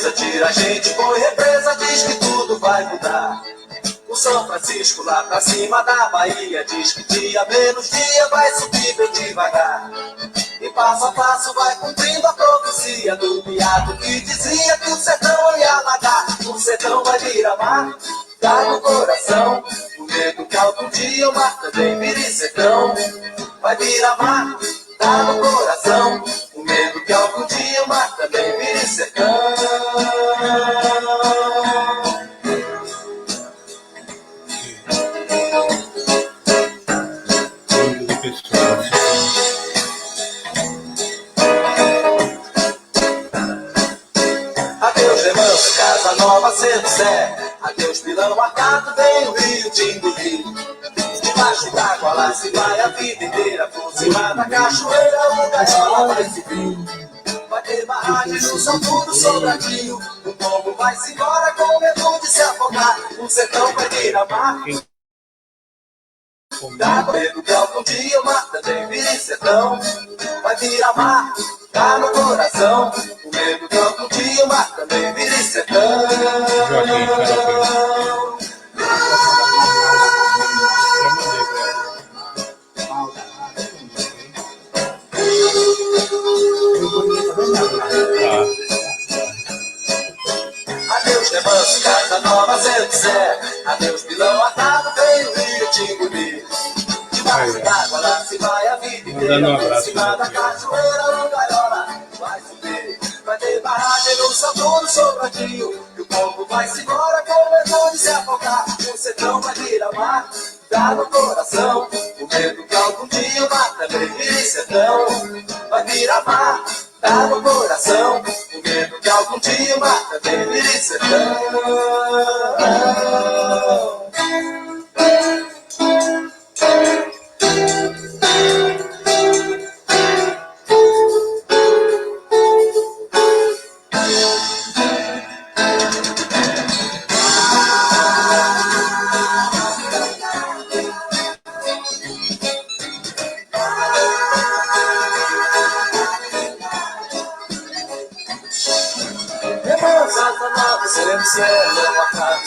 empresa tira a gente, põe represa, diz que tudo vai mudar. O São Francisco lá pra cima da Bahia diz que dia menos dia vai subir bem devagar. E passo a passo vai cumprindo a profecia do piado que dizia que o sertão ia alagar. O sertão vai virar mar, dá no coração. O medo que algum dia o mar também vire sertão. Vai virar mar, dá no coração. O medo que algum dia o mar também vire sertão. Adeus, Remanso, Casa Nova, Cedo Sé. Adeus, Pilão Marcado, vem o Rio te engolir. Debaixo d'água lá se vai a vida inteira. Por cima da cachoeira, o gaiola vai subir. Vai ter barragem no São Tudo, Sobradinho. O povo vai-se embora com medo de se afogar. O sertão vai virar mar. Dá medo que algum dia o mar também vire sertão. Vai virar mar, tá no coração. O medo que algum dia o mar também vire sertão. Adeus, Remanso, Casa Nova, Zé Sé. Adeus, Pilão Atado, vem o Rio te engolir. Debaixo d'água lá se vai a vida inteira. Por cima da cachoeira, o gaiola vai subir. Vai ter barragem no São Tudo, Sobradinho. E o povo vai se embora com medo de se afogar. O sertão vai virar mar, dá no coração. O medo que algum dia o mar também vire sertão. Vai virar mar, dá no coração. O medo que algum dia o mar também vire sertão.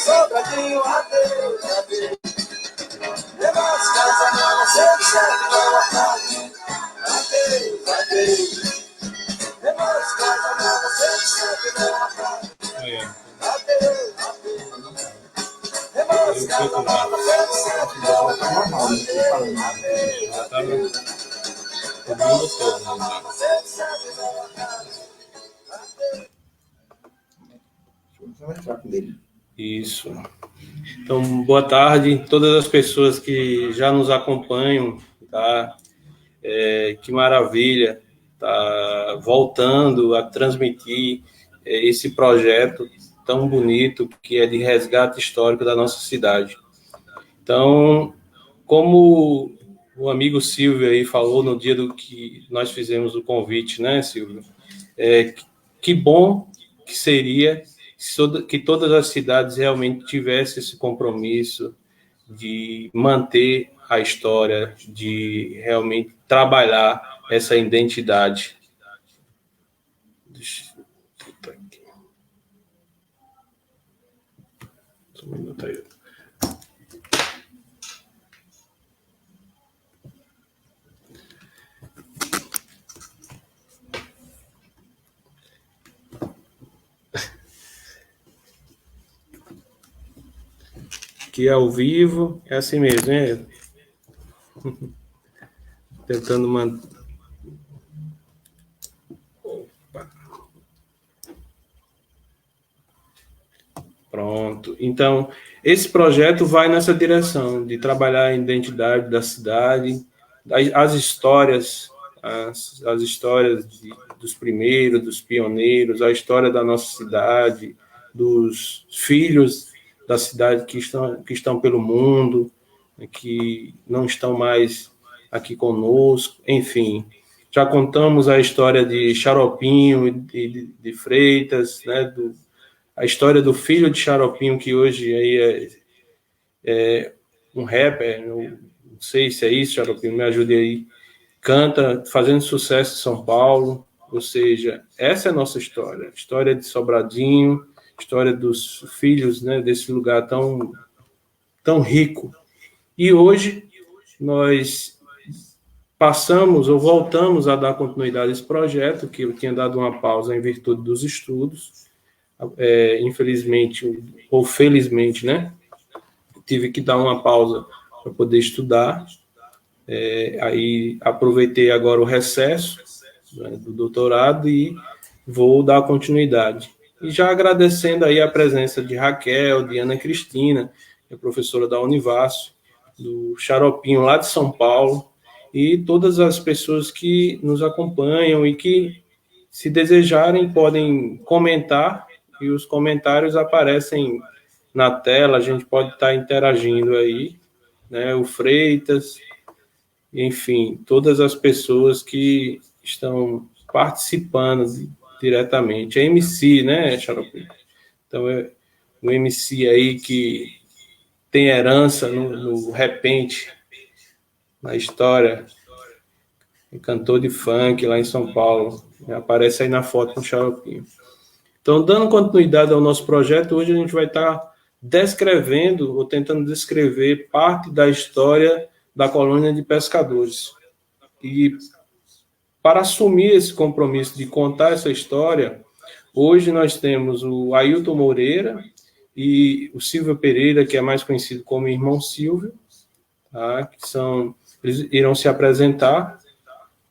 Sobradinho, adeus, adeus. Remanso, Casa Nova, sempre, não acabe. Adeus, adeus. Remanso, Casa Nova, sempre, não acabe. Adeus, adeus. Remanso, Casa Nova, sempre, não acabe. Adeus, adeus. Isso. Então, boa tarde a todas as pessoas que já nos acompanham, tá? Que maravilha, tá voltando a transmitir esse projeto tão bonito que é de resgate histórico da nossa cidade. Então, como o amigo Silvio aí falou no dia do que nós fizemos o convite, né, Silvio? Que bom que seria que todas as cidades realmente tivessem esse compromisso de manter a história, de realmente trabalhar essa identidade. Deixa eu botar aqui. Só um minuto aí. Que é ao vivo, é assim mesmo, né? Tentando manter. Pronto. Então, esse projeto vai nessa direção, de trabalhar a identidade da cidade, as histórias, as histórias dos primeiros, dos pioneiros, a história da nossa cidade, dos filhos da cidade que estão pelo mundo, que não estão mais aqui conosco, enfim. Já contamos a história de Xaropinho e de Freitas, né, a história do filho de Xaropinho, que hoje aí é um rapper, não sei se é isso, Xaropinho, me ajude aí, canta, fazendo sucesso em São Paulo, Ou seja, essa é a nossa história. História de Sobradinho, história dos filhos, né, desse lugar tão rico. E hoje nós passamos ou voltamos a dar continuidade a esse projeto, que eu tinha dado uma pausa em virtude dos estudos. Infelizmente, ou felizmente, né, tive que dar uma pausa para poder estudar. Aí aproveitei agora o recesso, né, do doutorado e vou dar continuidade. E já agradecendo aí a presença de Raquel, de Ana Cristina, que é professora da Univasso, do Xaropinho lá de São Paulo, e todas as pessoas que nos acompanham e que, se desejarem, podem comentar, e os comentários aparecem na tela, a gente pode estar interagindo aí, né? O Freitas, enfim, todas as pessoas que estão participando diretamente. É MC, né, Xarope? Então, é um MC aí que tem herança no repente, na história, cantor de funk lá em São Paulo, aparece aí na foto com o Xaropinho. Então, dando continuidade ao nosso projeto, hoje a gente vai estar descrevendo, ou tentando descrever, parte da história da colônia de pescadores. E para assumir esse compromisso de contar essa história, hoje nós temos o Ailton Moreira e o Silvio Pereira, que é mais conhecido como Irmão Silvio, tá? Eles irão se apresentar.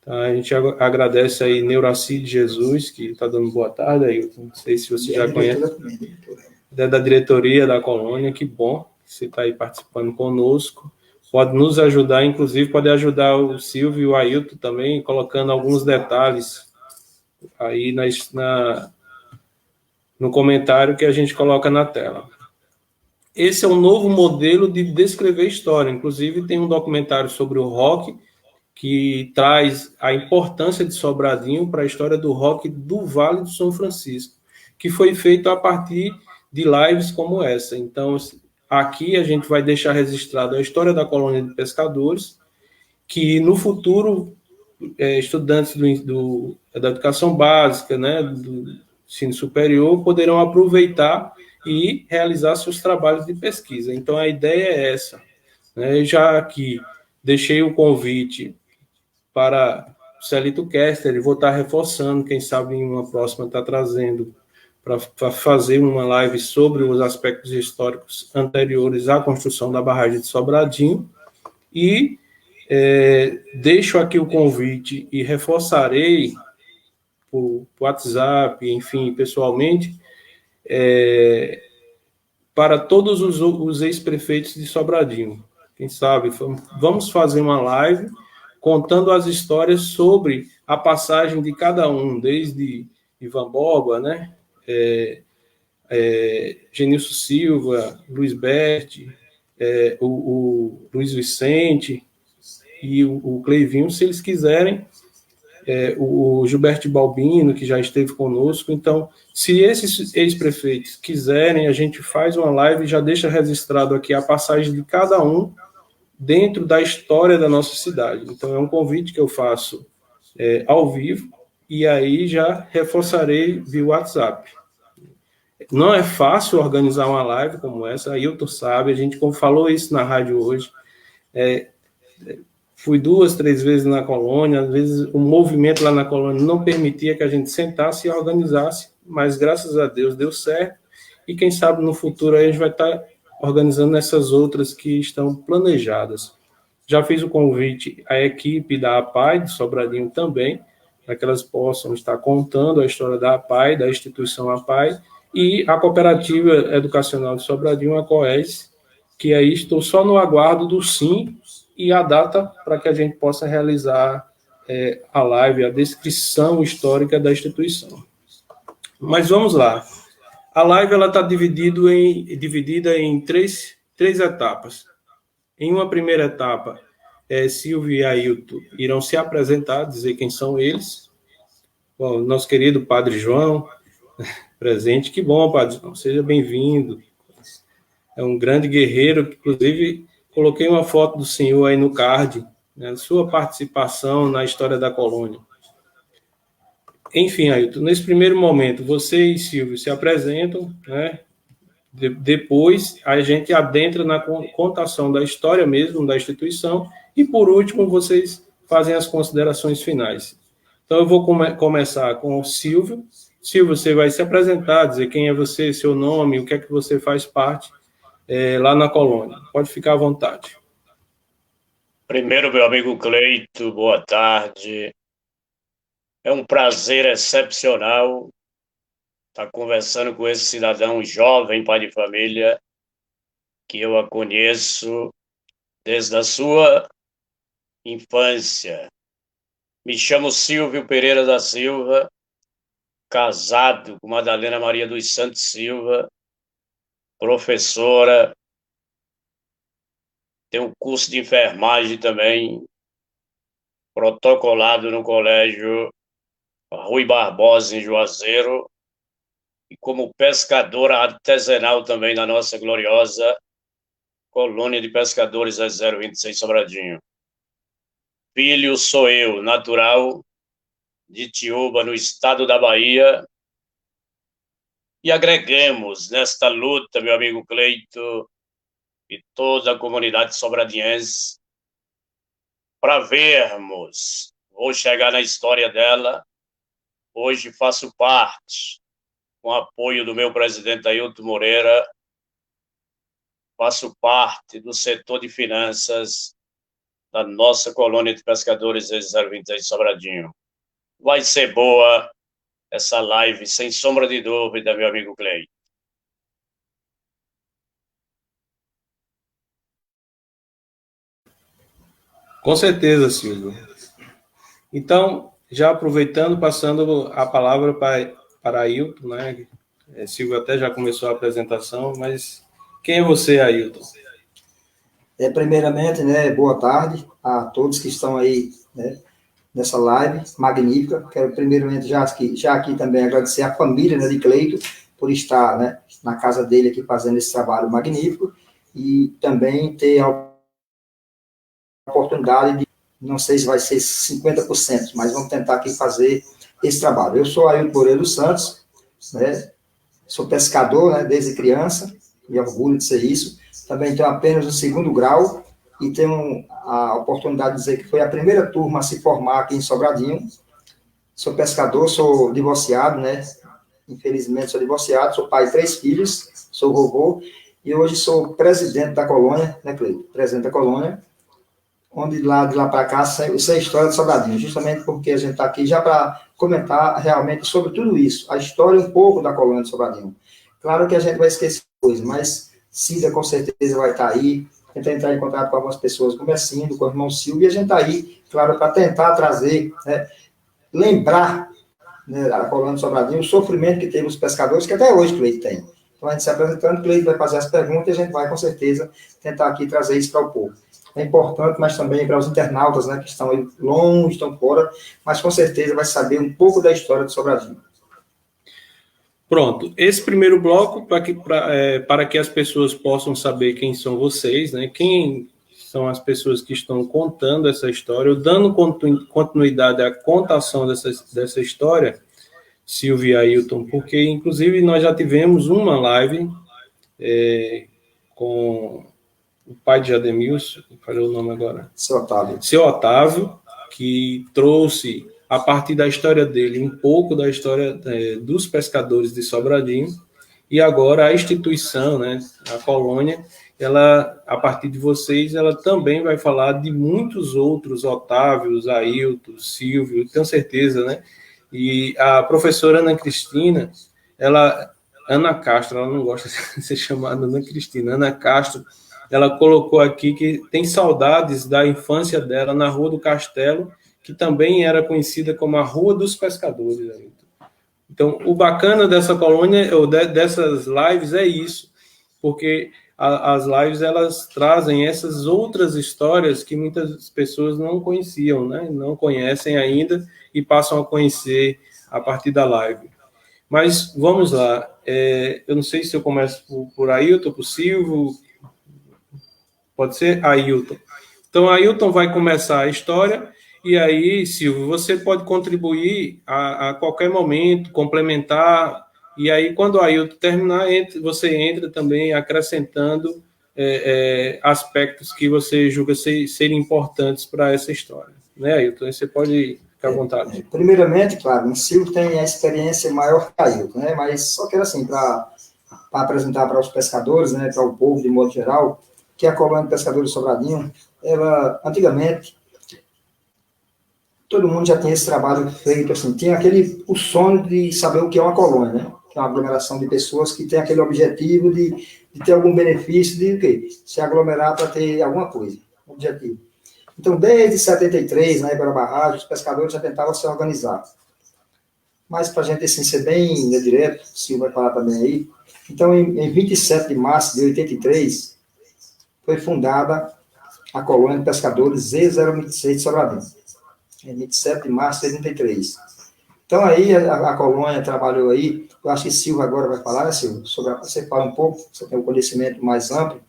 Tá? A gente agradece aí Neuraci de Jesus, que está dando boa tarde, Ailton. Não sei se você já conhece. É da diretoria da colônia, que bom que você está aí participando conosco. Pode nos ajudar, inclusive pode ajudar o Silvio e o Ailton também, colocando alguns detalhes aí no comentário que a gente coloca na tela. Esse é um novo modelo de descrever história. Inclusive tem um documentário sobre o rock, que traz a importância de Sobradinho para a história do rock do Vale do São Francisco, que foi feito a partir de lives como essa. Então, aqui a gente vai deixar registrado a história da colônia de pescadores, que no futuro estudantes da educação básica, né, do ensino superior, poderão aproveitar e realizar seus trabalhos de pesquisa. Então, a ideia é essa. Né? Já aqui deixei o convite para o Celito Kester, e vou estar reforçando, quem sabe em uma próxima está trazendo para fazer uma live sobre os aspectos históricos anteriores à construção da barragem de Sobradinho. E deixo aqui o convite e reforçarei por WhatsApp, enfim, pessoalmente, para todos os ex-prefeitos de Sobradinho. Quem sabe, vamos fazer uma live contando as histórias sobre a passagem de cada um, desde Ivan Borba, né? Genilson Silva, Luiz Berti, o Luiz Vicente e o Cleivinho, se eles quiserem, o Gilberto Balbino, que já esteve conosco. Então, se esses ex-prefeitos quiserem, a gente faz uma live e já deixa registrado aqui a passagem de cada um dentro da história da nossa cidade. Então, é um convite que eu faço ao vivo, e aí já reforçarei via WhatsApp. Não é fácil organizar uma live como essa, a Ailton sabe, a gente falou isso na rádio hoje. Fui 2, 3 vezes na colônia, às vezes o movimento lá na colônia não permitia que a gente sentasse e organizasse, mas graças a Deus deu certo, e quem sabe no futuro aí a gente vai estar organizando essas outras que estão planejadas. Já fiz o convite à equipe da APAI de Sobradinho também, para que elas possam estar contando a história da APAI, da instituição APAI, e a Cooperativa Educacional de Sobradinho, a COES, que aí estou só no aguardo do sim e a data para que a gente possa realizar a live, a descrição histórica da instituição. Mas vamos lá. A live está dividida em três etapas. Em uma primeira etapa, Silvio e Ailton irão se apresentar, dizer quem são eles. Bom, nosso querido Padre João, presente. Que bom, Padre João, seja bem-vindo. É um grande guerreiro, que inclusive coloquei uma foto do senhor aí no card, né, sua participação na história da colônia. enfim, Ailton, nesse primeiro momento, você e Silvio se apresentam, né? Depois, a gente adentra na contação da história mesmo, da instituição, e, por último, vocês fazem as considerações finais. Então, eu vou começar com o Silvio. Silvio, você vai se apresentar, dizer quem é você, seu nome, o que é que você faz parte lá na colônia. Pode ficar à vontade. Primeiro, meu amigo Cleito, boa tarde. É um prazer excepcional estar conversando com esse cidadão jovem, pai de família, que eu a conheço desde a sua infância. Me chamo Silvio Pereira da Silva, casado com Madalena Maria dos Santos Silva, professora, tenho um curso de enfermagem também, protocolado no colégio Rui Barbosa, em Juazeiro, e como pescadora artesanal também na nossa gloriosa colônia de pescadores a 026 Sobradinho. Filho sou eu, natural de Tiúba, no estado da Bahia, e agregamos nesta luta, meu amigo Cleito, e toda a comunidade sobradiense, para vermos, vou chegar na história dela, hoje faço parte, com apoio do meu presidente Ailton Moreira, faço parte do setor de finanças da nossa colônia de pescadores 026 Sobradinho. Vai ser boa essa live, sem sombra de dúvida, meu amigo Clay. Com certeza, Silvio. Então, já aproveitando, passando a palavra para Ailton, né? Silvio até já começou a apresentação, mas quem é você, Ailton? Primeiramente, né, boa tarde a todos que estão aí, né, nessa live magnífica. Quero primeiramente já aqui também agradecer a família, né, de Cleito por estar, né, na casa dele aqui fazendo esse trabalho magnífico e também ter a oportunidade de, não sei se vai ser 50%, mas vamos tentar aqui fazer esse trabalho. Eu sou Ailton Moreira dos Santos, né, sou pescador, né, desde criança, e orgulho de ser isso. Também tenho apenas o 2º grau e tenho a oportunidade de dizer que foi a primeira turma a se formar aqui em Sobradinho. Sou pescador, sou divorciado, né? Infelizmente sou divorciado, sou pai de 3 filhos, sou vovô e hoje sou presidente da colônia, né, Cleito? Presidente da colônia, onde de lá para cá isso é a história de Sobradinho, justamente porque a gente está aqui já para comentar realmente sobre tudo isso, a história um pouco da colônia de Sobradinho. Claro que a gente vai esquecer coisas, mas Cida com certeza vai estar aí, tentar entrar em contato com algumas pessoas, conversando com o irmão Silvio, e a gente está aí, claro, para tentar trazer, né, lembrar, né, a colônia de Sobradinho, o sofrimento que teve os pescadores, que até hoje o Cleito tem. Então, a gente se apresentando, o Cleito vai fazer as perguntas e a gente vai, com certeza, tentar aqui trazer isso para o povo. É importante, mas também para os internautas, né, que estão aí longe, estão fora, mas com certeza vai saber um pouco da história de Sobradinho. Pronto, esse primeiro bloco, para que as pessoas possam saber quem são vocês, né? Quem são as pessoas que estão contando essa história, dando continuidade à contação dessa história, Silvio e Ailton, porque, inclusive, nós já tivemos uma live com o pai de Ademilson, falei o nome agora. Seu Otávio, que trouxe, a partir da história dele, um pouco da história dos pescadores de Sobradinho, e agora a instituição, né, a colônia, ela, a partir de vocês, ela também vai falar de muitos outros Otávios, Ailton, Silvio, tenho certeza, né? E a professora Ana Cristina, Ana Castro, ela não gosta de ser chamada Ana Cristina, Ana Castro, ela colocou aqui que tem saudades da infância dela na Rua do Castelo, que também era conhecida como a Rua dos Pescadores. Então, o bacana dessa colônia, ou dessas lives, é isso, porque as lives, elas trazem essas outras histórias que muitas pessoas não conheciam, né? Não conhecem ainda e passam a conhecer a partir da live. Mas, vamos lá, eu não sei se eu começo por Ailton, por Silvio, pode ser Ailton. Então, Ailton vai começar a história E aí, Silvio, você pode contribuir a qualquer momento, complementar, e aí, quando o Ailton terminar, você entra também acrescentando aspectos que você julga serem importantes para essa história. Né, Ailton? Você pode ficar à vontade. Primeiramente, claro, o Silvio tem a experiência maior que o Ailton, né? Mas só que assim, para apresentar para os pescadores, né, para o povo de modo geral, que a colônia de pescadores de Sobradinho, ela, antigamente, todo mundo já tinha esse trabalho feito, assim, tinha o sonho de saber o que é uma colônia, né? Que é uma aglomeração de pessoas que tem aquele objetivo de ter algum benefício, de o quê? Se aglomerar para ter alguma coisa, objetivo. Então, desde 73, na época da barragem, os pescadores já tentavam se organizar. Mas, para a gente assim, ser bem direto, o Silvio vai falar também aí, então, em 27 de março de 83, foi fundada a colônia de pescadores Z026 de Sobradinho, em 27 de março de 83. Então, aí, a colônia trabalhou aí, eu acho que Silvio agora vai falar, né, Silvio? Você fala um pouco, você tem um conhecimento mais amplo,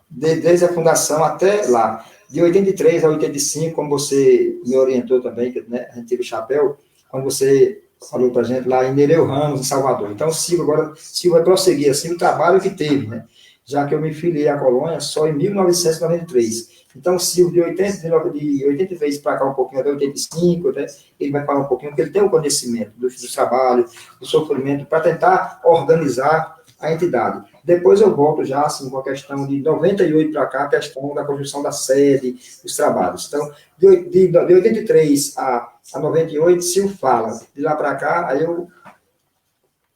desde a fundação até lá. De 83 a 85, como você me orientou também, né, a gente teve o chapéu, quando você falou para a gente lá em Nereu Ramos, em Salvador. Então, Silvio vai prosseguir assim o trabalho que teve, né? Já que eu me filiei à colônia só em 1993. Então, Silvio, de 83 para cá um pouquinho, até 85, né, ele vai falar um pouquinho, porque ele tem o conhecimento do trabalho, do sofrimento, para tentar organizar a entidade. Depois eu volto já, assim, com a questão de 98 para cá, a questão da construção da sede, dos trabalhos. Então, de 83 a 98, Silvio fala. De lá para cá, aí eu...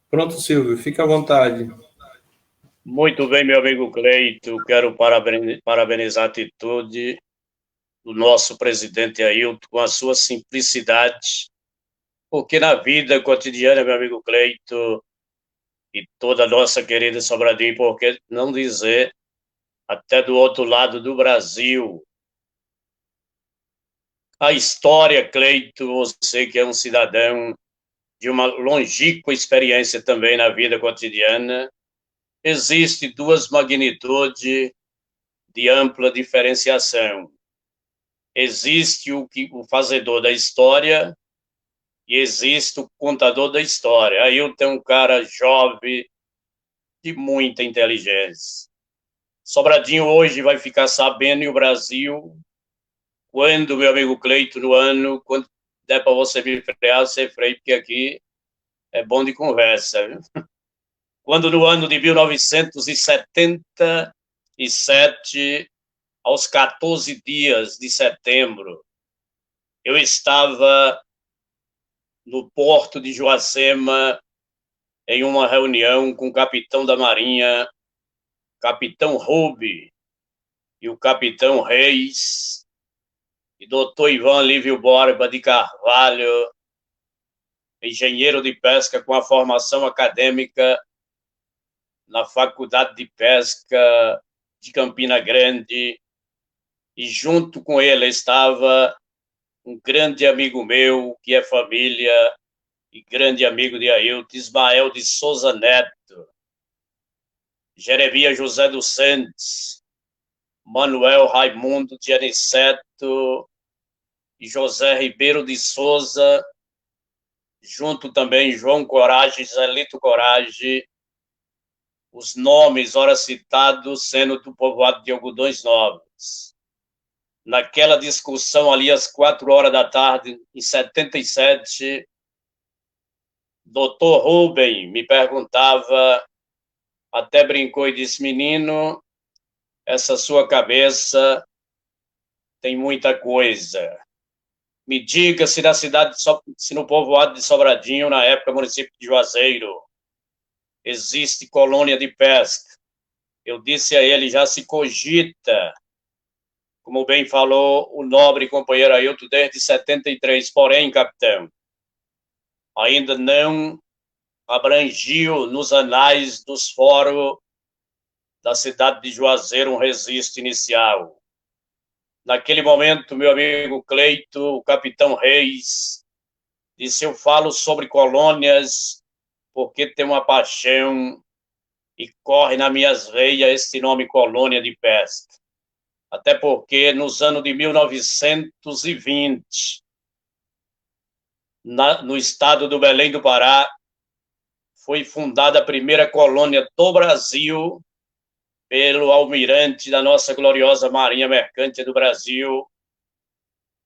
Pronto, Silvio, fica à vontade. Muito bem, meu amigo Cleito, quero parabenizar a atitude do nosso presidente Ailton com a sua simplicidade, porque na vida cotidiana, meu amigo Cleito, e toda a nossa querida Sobradinho, por que não dizer, até do outro lado do Brasil, a história, Cleito, você que é um cidadão de uma longínqua experiência também na vida cotidiana, existe duas magnitudes de ampla diferenciação. Existe o fazedor da história e existe o contador da história. Aí eu tenho um cara jovem de muita inteligência. Sobradinho hoje vai ficar sabendo, e o Brasil, quando, meu amigo Cleito, no ano, quando der para você me frear, você freia, porque aqui é bom de conversa, viu? Quando no ano de 1977, aos 14 dias de setembro, eu estava no porto de Joacema em uma reunião com o capitão da Marinha, capitão Rubi, e o capitão Reis, e doutor Ivan Lívio Borba de Carvalho, engenheiro de pesca com a formação acadêmica na Faculdade de Pesca de Campina Grande, e junto com ele estava um grande amigo meu, que é família, e grande amigo de Ailton, Ismael de Souza Neto, Jeremias José dos Santos, Manuel Raimundo de Aniceto e José Ribeiro de Souza, junto também João Coragem, Zelito Coragem, os nomes ora citados sendo do povoado de Algodões Novos. Naquela discussão ali às 4 horas da tarde, em 77, doutor Rubem me perguntava, até brincou e disse, menino, essa sua cabeça tem muita coisa. Me diga se se no povoado de Sobradinho, na época município de Juazeiro, existe colônia de pesca. Eu disse a ele, já se cogita, como bem falou o nobre companheiro Ailton, desde 73, porém, capitão, ainda não abrangiu nos anais dos fóruns da cidade de Juazeiro um registro inicial. Naquele momento, meu amigo Cleito, o capitão Reis, disse, eu falo sobre colônias porque tem uma paixão e corre nas minhas veias este nome colônia de pesca. até porque nos anos de 1920, no estado do Belém do Pará, foi fundada a primeira colônia do Brasil pelo almirante da nossa gloriosa Marinha Mercante do Brasil,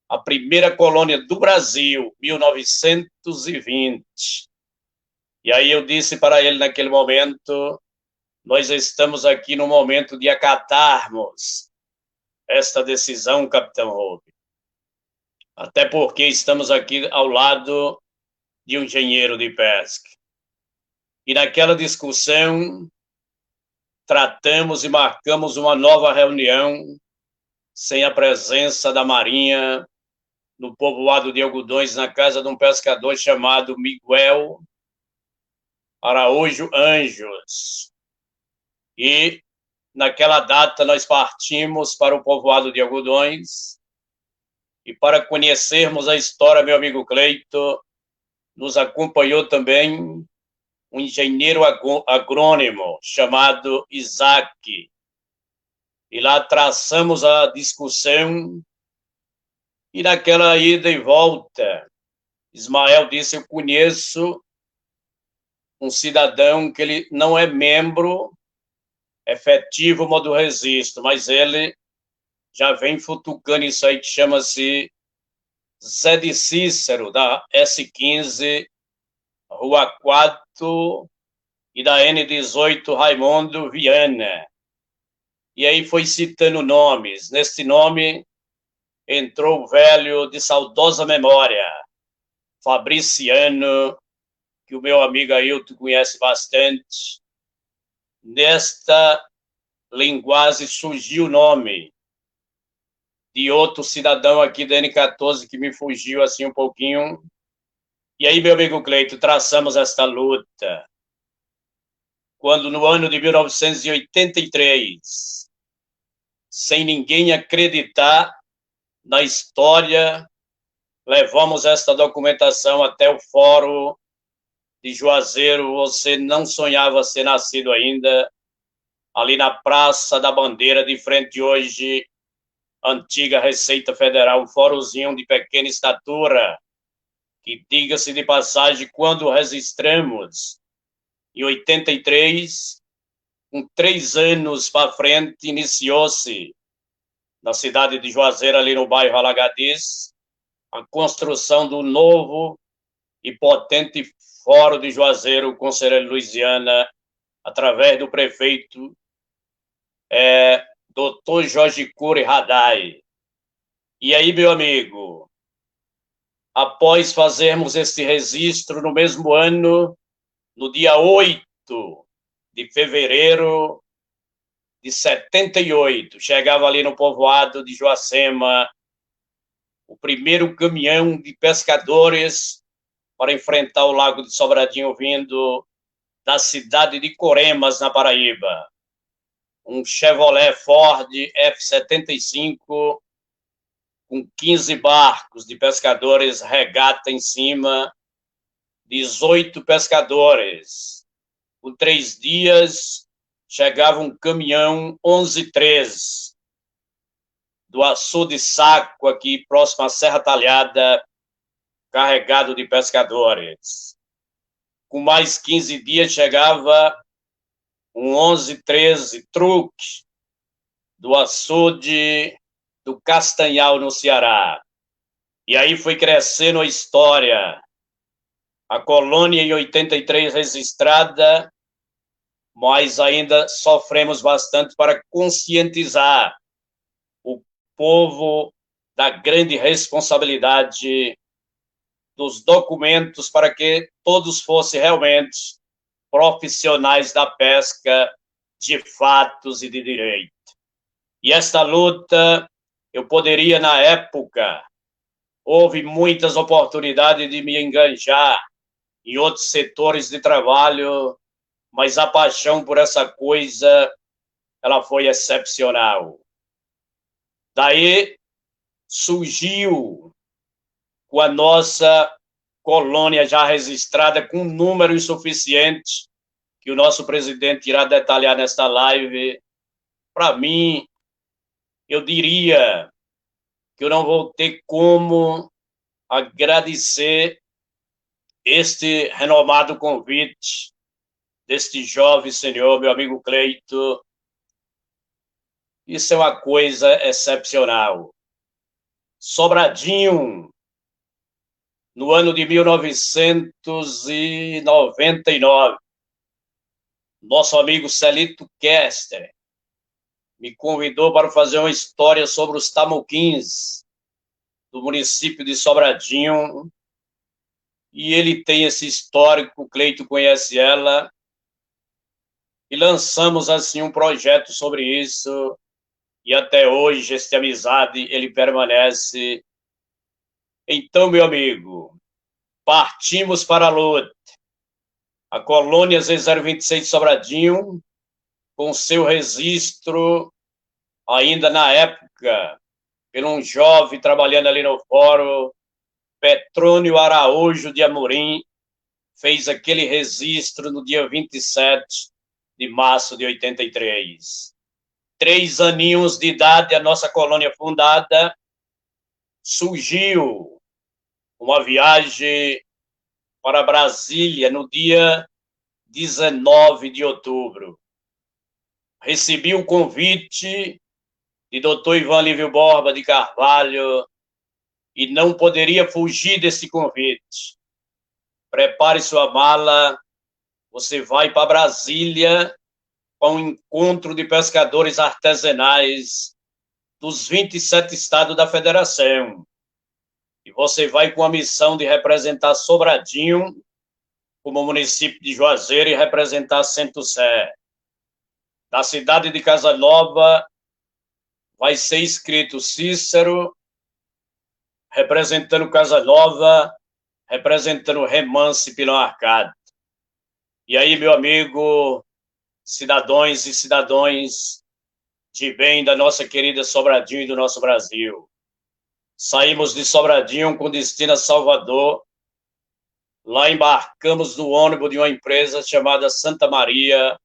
a primeira colônia do Brasil, 1920. E aí eu disse para ele naquele momento, nós estamos aqui no momento de acatarmos esta decisão, Capitão Hope. Até porque estamos aqui ao lado de um engenheiro de pesca. E naquela discussão, tratamos e marcamos uma nova reunião sem a presença da Marinha no povoado de Algodões, na casa de um pescador chamado Miguel Araújo Anjos. E naquela data nós partimos para o povoado de Algodões e para conhecermos a história, meu amigo Cleito, nos acompanhou também um engenheiro agrônomo chamado Isaac. E lá traçamos a discussão e naquela ida e volta, Ismael disse, eu conheço um cidadão que ele não é membro efetivo modo registro, mas ele já vem futucando isso aí que chama-se Zé de Cícero, da S15, Rua 4 e da N18, Raimundo Viana. E aí foi citando nomes. Nesse nome entrou o velho de saudosa memória, Fabriciano, que o meu amigo Ailton conhece bastante. Nesta linguagem surgiu o nome de outro cidadão aqui da N14 que me fugiu assim um pouquinho. E aí, meu amigo Cleito, traçamos esta luta. Quando no ano de 1983, sem ninguém acreditar na história, levamos esta documentação até o Fórum de Juazeiro. Você não sonhava ser nascido ainda, ali na Praça da Bandeira, de frente hoje, antiga Receita Federal, um fóruzinho de pequena estatura, que, diga-se de passagem, quando registramos, em 83, com 3 anos para frente, iniciou-se, na cidade de Juazeiro, ali no bairro Alagadiz, a construção do novo e potente Fórum de Juazeiro, Conselheiro Luisiana, através do prefeito Dr. Jorge Cury Radai. E aí, meu amigo, após fazermos este registro no mesmo ano, no dia 8 de fevereiro de 78, chegava ali no povoado de Joacema o primeiro caminhão de pescadores para enfrentar o Lago de Sobradinho vindo da cidade de Coremas, na Paraíba. Um Chevrolet Ford F-75 com 15 barcos de pescadores, regata em cima, 18 pescadores. Por 3 dias, chegava um caminhão 11-13, do Açude Saco, aqui próximo à Serra Talhada, carregado de pescadores. Com mais 15 dias, chegava um 11-13 truque, do açude do Castanhal, no Ceará. E aí foi crescendo a história. A colônia em 83 registrada, mas ainda sofremos bastante para conscientizar o povo da grande responsabilidade dos documentos para que todos fossem realmente profissionais da pesca de fatos e de direito. E esta luta, eu poderia, na época, houve muitas oportunidades de me enganjar em outros setores de trabalho, mas a paixão por essa coisa, ela foi excepcional. Daí surgiu, com a nossa colônia já registrada, com um número insuficiente, que o nosso presidente irá detalhar nesta live. Para mim, eu diria que eu não vou ter como agradecer este renomado convite deste jovem senhor, meu amigo Cleito. Isso é uma coisa excepcional. Sobradinho, no ano de 1999, nosso amigo Celito Kester me convidou para fazer uma história sobre os tamoquins do município de Sobradinho, e ele tem esse histórico, o Cleito conhece ela, e lançamos assim um projeto sobre isso, e até hoje esta amizade ele permanece. Então, meu amigo, partimos para a luta. A colônia Z026 Sobradinho, com seu registro, ainda na época, por um jovem trabalhando ali no fórum, Petrônio Araújo de Amorim, fez aquele registro no dia 27 de março de 83. 3 aninhos de idade, a nossa colônia fundada, surgiu uma viagem para Brasília no dia 19 de outubro. Recebi o convite de Dr. Ivan Lívio Borba de Carvalho e não poderia fugir desse convite. Prepare sua mala, você vai para Brasília para um encontro de pescadores artesanais dos 27 estados da federação. E você vai com a missão de representar Sobradinho como município de Juazeiro e representar Centro-Sé. Na cidade de Casa Nova vai ser escrito Cícero, representando Casa Nova, representando Remance Pilão Arcado. E aí, meu amigo, cidadãos e cidadãs de bem da nossa querida Sobradinho e do nosso Brasil. Saímos de Sobradinho com destino a Salvador. Lá embarcamos no ônibus de uma empresa chamada Santa Maria,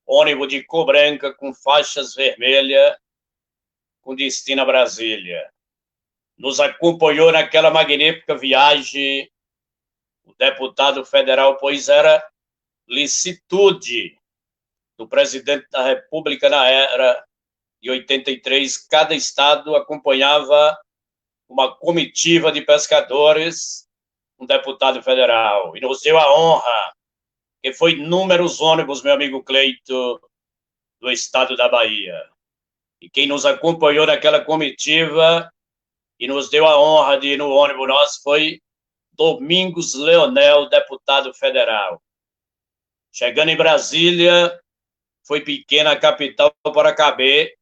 ônibus de cor branca com faixas vermelhas, com destino a Brasília. Nos acompanhou naquela magnífica viagem o deputado federal, pois era licitude do presidente da República na era de 83. Cada estado acompanhava uma comitiva de pescadores, um deputado federal, e nos deu a honra, que foi inúmeros ônibus, meu amigo Cleito, do estado da Bahia. E quem nos acompanhou naquela comitiva e nos deu a honra de ir no ônibus nosso foi Domingos Leonel, deputado federal. Chegando em Brasília, foi pequena a capital para caber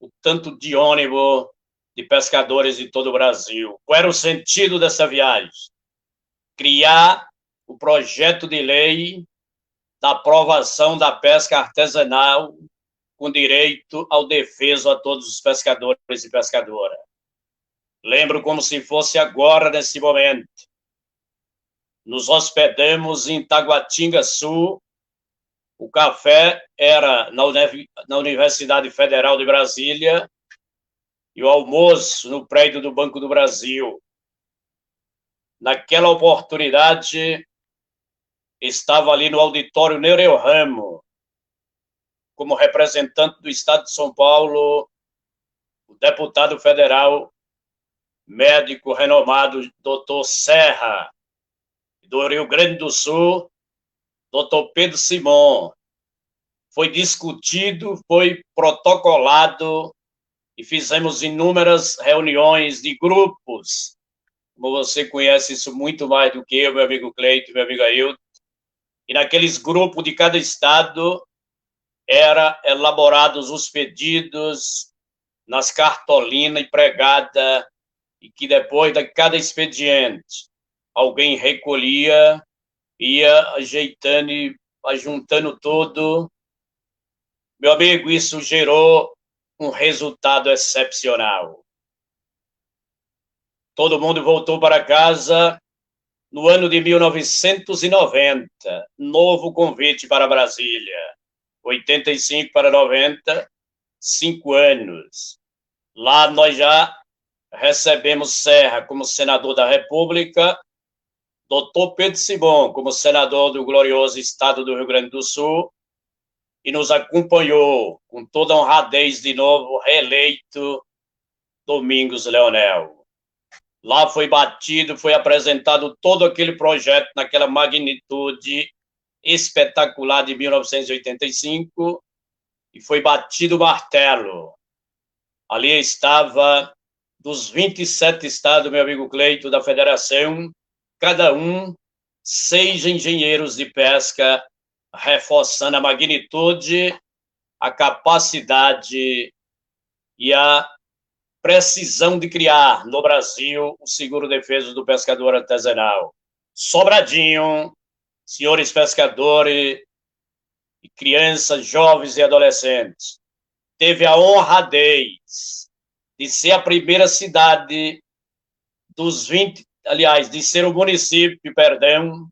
o tanto de ônibus de pescadores de todo o Brasil. Qual era o sentido dessa viagem? Criar o projeto de lei da aprovação da pesca artesanal com direito ao defeso a todos os pescadores e pescadoras. Lembro como se fosse agora, nesse momento. Nos hospedamos em Taguatinga Sul. O café era na Universidade Federal de Brasília e o almoço no prédio do Banco do Brasil. Naquela oportunidade, estava ali no auditório Nereu Ramo, como representante do Estado de São Paulo, o deputado federal, médico renomado, doutor Serra, do Rio Grande do Sul, doutor Pedro Simon. Foi discutido, foi protocolado e fizemos inúmeras reuniões de grupos. Como você conhece isso muito mais do que eu, meu amigo Cleito, meu amigo Ailton. E naqueles grupos de cada estado eram elaborados os pedidos nas cartolinas e pregada, e que depois de cada expediente alguém recolhia, ia ajeitando e ajuntando tudo. Meu amigo, isso gerou um resultado excepcional. Todo mundo voltou para casa no ano de 1990. Novo convite para Brasília. 85 para 90, 5 anos. Lá nós já recebemos Serra como senador da República, doutor Pedro Simão como senador do glorioso estado do Rio Grande do Sul, e nos acompanhou com toda a honradez de novo, reeleito Domingos Leonel. Lá foi batido, foi apresentado todo aquele projeto naquela magnitude espetacular de 1985 e foi batido o martelo. Ali estava, dos 27 estados, meu amigo Cleito, da federação, cada um 6 engenheiros de pesca, reforçando a magnitude, a capacidade e a precisão de criar no Brasil o seguro defeso do pescador artesanal. Sobradinho, senhores pescadores, crianças, jovens e adolescentes, teve a honradez de ser a primeira cidade dos 20, aliás, de ser o município, perdão,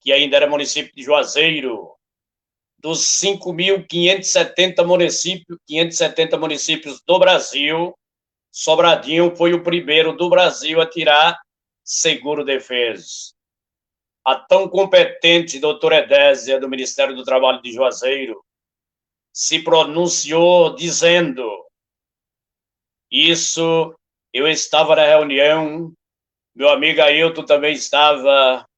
que ainda era município de Juazeiro, dos 5.570 municípios, 570 municípios do Brasil, Sobradinho foi o primeiro do Brasil a tirar seguro defeso. A tão competente doutora Edésia, do Ministério do Trabalho de Juazeiro, se pronunciou dizendo: isso, eu estava na reunião, meu amigo Ailton também estava,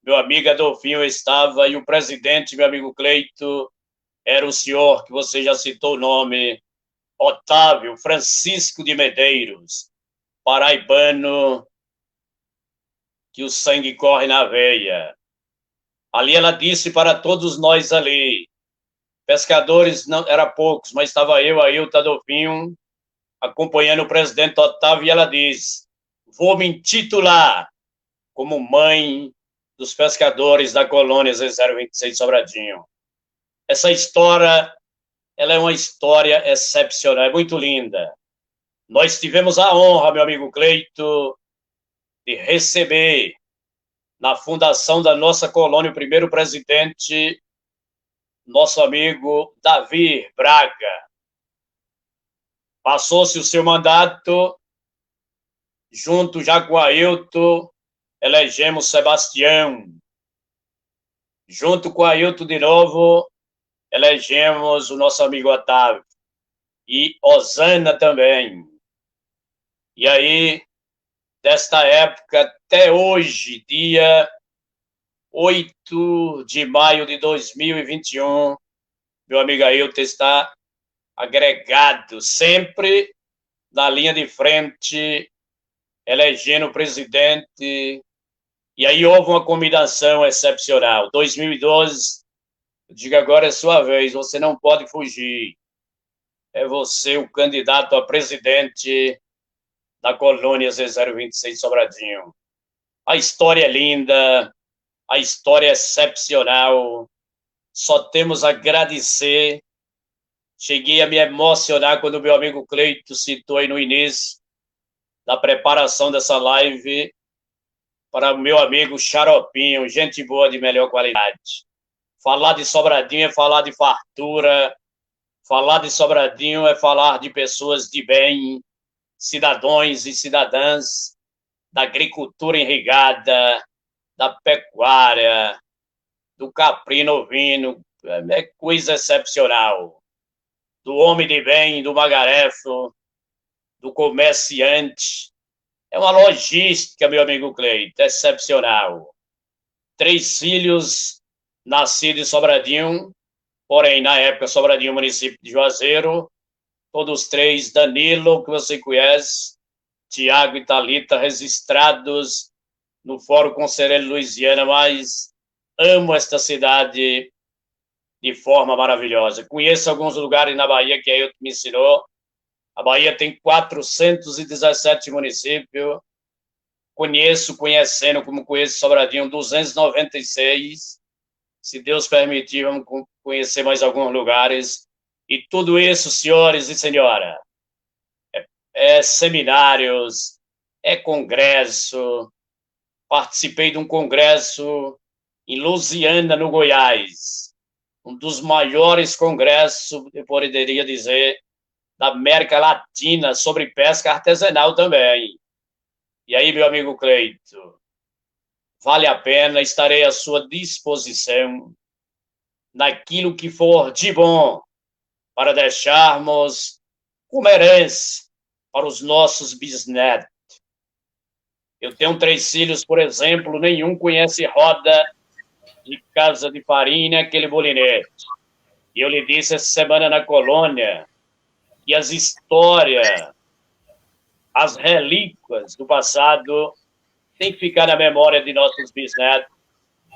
meu amigo Adolfinho estava, e o presidente, meu amigo Cleito, era o senhor que você já citou o nome, Otávio Francisco de Medeiros, paraibano, que o sangue corre na veia. Ali ela disse para todos nós ali, pescadores não era poucos, mas estava eu, Ailton, Adolfinho, acompanhando o presidente Otávio, e ela diz: vou me intitular como mãe dos pescadores da colônia Z026 Sobradinho. Essa história, ela é uma história excepcional, é muito linda. Nós tivemos a honra, meu amigo Cleito, de receber na fundação da nossa colônia o primeiro presidente, nosso amigo Davi Braga. Passou-se o seu mandato, junto já com Ailton, elegemos Sebastião. Junto com Ailton de novo, elegemos o nosso amigo Otávio. E Osana também. E aí, desta época até hoje, dia 8 de maio de 2021, meu amigo Ailton está agregado, sempre na linha de frente, elegendo o presidente. E aí houve uma combinação excepcional. 2012, eu digo, agora é sua vez, você não pode fugir. É você o candidato a presidente da colônia Z026 Sobradinho. A história é linda, a história é excepcional, só temos a agradecer. Cheguei a me emocionar quando o meu amigo Cleito citou aí no início da preparação dessa live para o meu amigo Xaropinho, gente boa de melhor qualidade. Falar de Sobradinho é falar de fartura, falar de Sobradinho é falar de pessoas de bem, cidadãos e cidadãs, da agricultura irrigada, da pecuária, do caprino ovino, é coisa excepcional. Do homem de bem, do magarefo, do comerciante. É uma logística, meu amigo Cleito, excepcional. 3 filhos nascidos em Sobradinho, porém, na época, Sobradinho, município de Juazeiro, todos 3, Danilo, que você conhece, Tiago e Thalita, registrados no Fórum Conselheiro Louisiana, mas amo esta cidade de forma maravilhosa. Conheço alguns lugares na Bahia que aí me ensinou. A Bahia tem 417 municípios. Conhecendo como conheço Sobradinho, 296. Se Deus permitir, vamos conhecer mais alguns lugares. E tudo isso, senhores e senhora, é seminários, é congresso. Participei de um congresso em Lusiânia, no Goiás. Um dos maiores congressos, eu poderia dizer, da América Latina sobre pesca artesanal também. E aí, meu amigo Cleito, vale a pena, estarei à sua disposição naquilo que for de bom para deixarmos como herança para os nossos bisnetos. Eu tenho 3 filhos, por exemplo, nenhum conhece roda de casa de farinha, aquele bolinete. E eu lhe disse essa semana na colônia que as histórias, as relíquias do passado têm que ficar na memória de nossos bisnetos,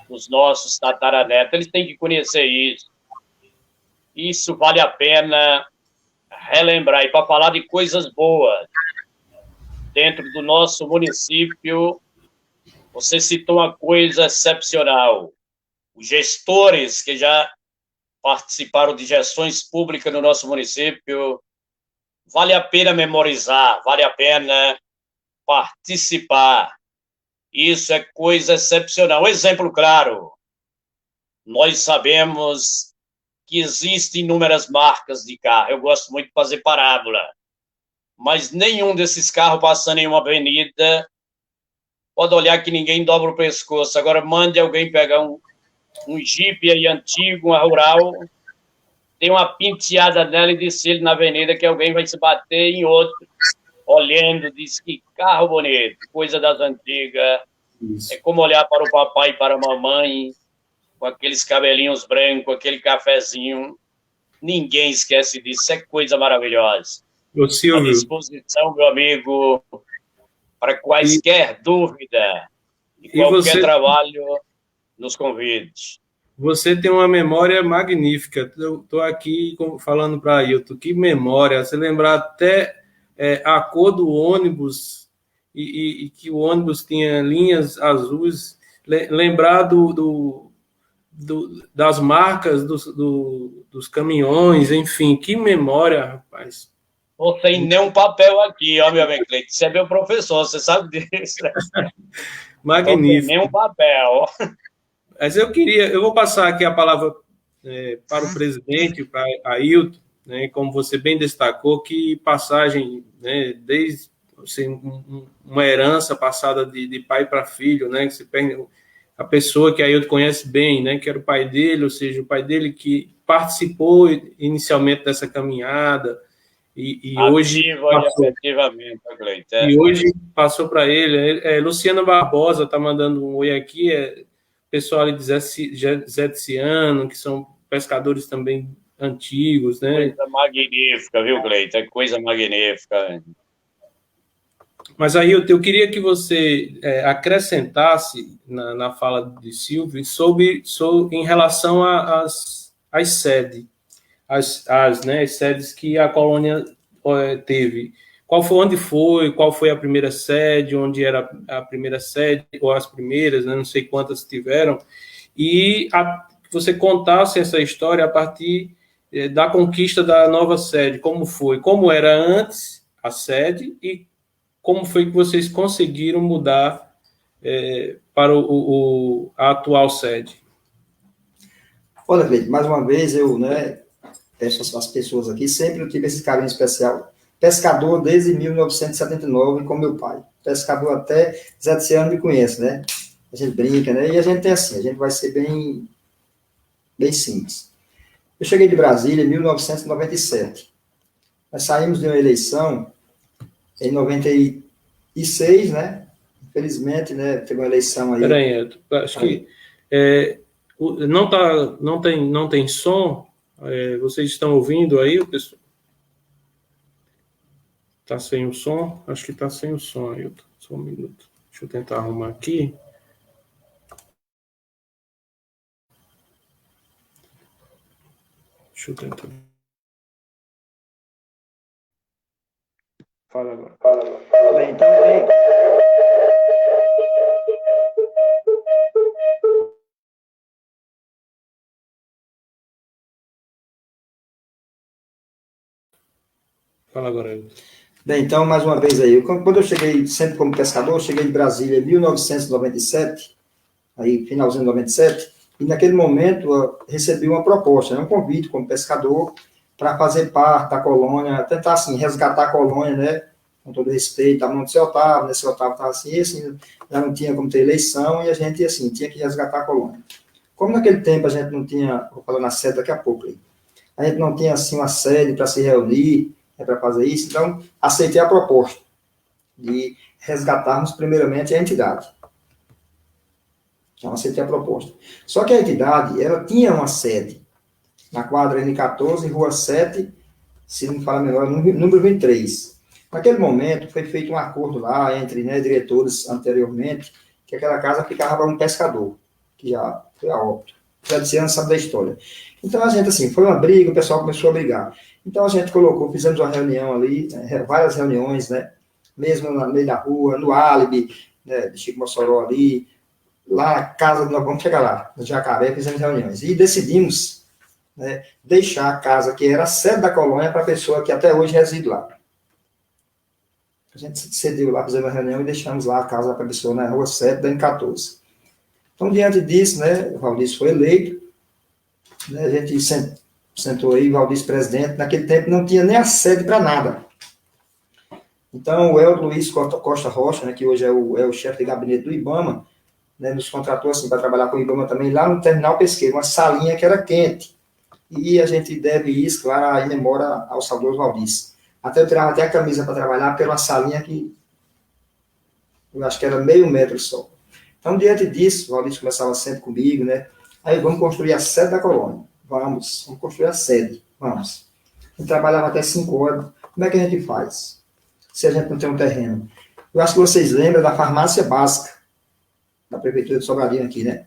dos nossos tataranetos. Eles têm que conhecer isso. Isso vale a pena relembrar. E para falar de coisas boas, dentro do nosso município, você citou uma coisa excepcional. Os gestores que já participaram de gestões públicas no nosso município, vale a pena memorizar, vale a pena participar. Isso é coisa excepcional. Um exemplo claro, nós sabemos que existem inúmeras marcas de carro. Eu gosto muito de fazer parábola, mas nenhum desses carros passando em uma avenida pode olhar que ninguém dobra o pescoço. Agora, mande alguém pegar um Jeep aí antigo, uma rural, tem uma penteada nela e descer na avenida que alguém vai se bater em outro, olhando, diz que carro bonito, coisa das antigas. Isso. É como olhar para o papai e para a mamãe, com aqueles cabelinhos brancos, aquele cafezinho. Ninguém esquece disso, é coisa maravilhosa. Ô, Silvio, à disposição, meu amigo, para quaisquer dúvida e qualquer trabalho, nos convide. Você tem uma memória magnífica. Eu estou aqui falando para Ailton, que memória. Você lembrar até a cor do ônibus e que o ônibus tinha linhas azuis. Lembrar das marcas dos caminhões, enfim. Que memória, rapaz. Não tem nem um papel aqui, ó, meu amigo Cleito. Você é meu professor, você sabe disso. Magnífico. Não tem nem um papel. Mas eu vou passar aqui a palavra para o presidente, para Ailton, né, como você bem destacou, que passagem, né, desde assim, uma herança passada de pai para filho, né, que você pega a pessoa que Ailton conhece bem, né, que era o pai dele, ou seja, o pai dele que participou inicialmente dessa caminhada, e hoje passou, e hoje passou para ele. Luciana Barbosa está mandando um oi aqui, pessoal ali de Zé de Ciano, que são pescadores também antigos, né? Coisa magnífica, viu, Cleiton? É coisa magnífica. Mas aí eu queria que você acrescentasse na fala de Silvio sobre em relação às sedes, as sedes que a colônia teve. Qual foi a primeira sede, onde era a primeira sede, ou as primeiras, né, não sei quantas tiveram, e você contasse essa história a partir da conquista da nova sede, como era antes a sede, e como foi que vocês conseguiram mudar para a atual sede. Olha, Cleiton, mais uma vez eu, peço às pessoas aqui, sempre eu tive esse carinho especial. Pescador desde 1979 com meu pai. Pescador até Zé de Ciano me conhece, né? A gente brinca, né? E a gente tem assim, a gente vai ser bem simples. Eu cheguei de Brasília em 1997. Nós saímos de uma eleição em 96, né? Infelizmente, né? Teve uma eleição aí. Peraí, acho que não tem som. Vocês estão ouvindo aí, o pessoal? Tá sem o som? Acho que tá sem o som, Ailton. Só um minuto. Deixa eu tentar arrumar aqui. Deixa eu tentar. Fala agora. Bem, então, Fala agora, Ailton. Bem, então, mais uma vez aí, quando eu cheguei, sempre como pescador, eu cheguei de Brasília em 1997, aí finalzinho de 97, e naquele momento eu recebi uma proposta, um convite como pescador, para fazer parte da colônia, tentar, assim, resgatar a colônia, né, com todo respeito, da mão do seu Otávio, né, seu Otávio estava assim, já não tinha como ter eleição, e a gente, assim, tinha que resgatar a colônia. Como naquele tempo a gente não tinha, vou falar na sede daqui a pouco, a gente não tinha, assim, uma sede para se reunir, para fazer isso, então, aceitei a proposta de resgatarmos, primeiramente, a entidade. Então, aceitei a proposta. Só que a entidade, ela tinha uma sede, na quadra N14, Rua 7, se não me falar melhor, número 23. Naquele momento, foi feito um acordo lá entre, né, diretores anteriormente, que aquela casa ficava para um pescador, que já foi a óbito. Já disse antes, sabe da história. Então, a gente, assim, foi uma briga, o pessoal começou a brigar. Então, a gente colocou, fizemos uma reunião ali, várias reuniões, né, mesmo no meio da rua, no álibi, né, de Chico Mossoró ali, lá na casa, vamos chegar lá, no Jacaré, fizemos reuniões. E decidimos, né, deixar a casa que era a sede da colônia para a pessoa que até hoje reside lá. A gente cedeu lá, fizemos a reunião e deixamos lá a casa para a pessoa na Rua 7, da N14. Então, diante disso, né, o Valdir foi eleito, né, a gente sentou aí, o Valdir presidente, naquele tempo não tinha nem a sede para nada. Então, o Eldo Luiz Costa Rocha, né, que hoje é o chefe de gabinete do IBAMA, né, nos contratou assim, para trabalhar com o IBAMA também, lá no terminal pesqueiro, uma salinha que era quente. E a gente deve isso, claro, em memória ao saudoso Valdir. Até eu tirava até a camisa para trabalhar, porque era uma salinha que eu acho que era meio metro só. Então, diante disso, o Valdir começava sempre comigo, né? Aí, vamos construir a sede da colônia. Vamos construir a sede. Vamos. A gente trabalhava até 5 horas. Como é que a gente faz? Se a gente não tem um terreno. Eu acho que vocês lembram da farmácia básica da Prefeitura de Sobradinho aqui, né?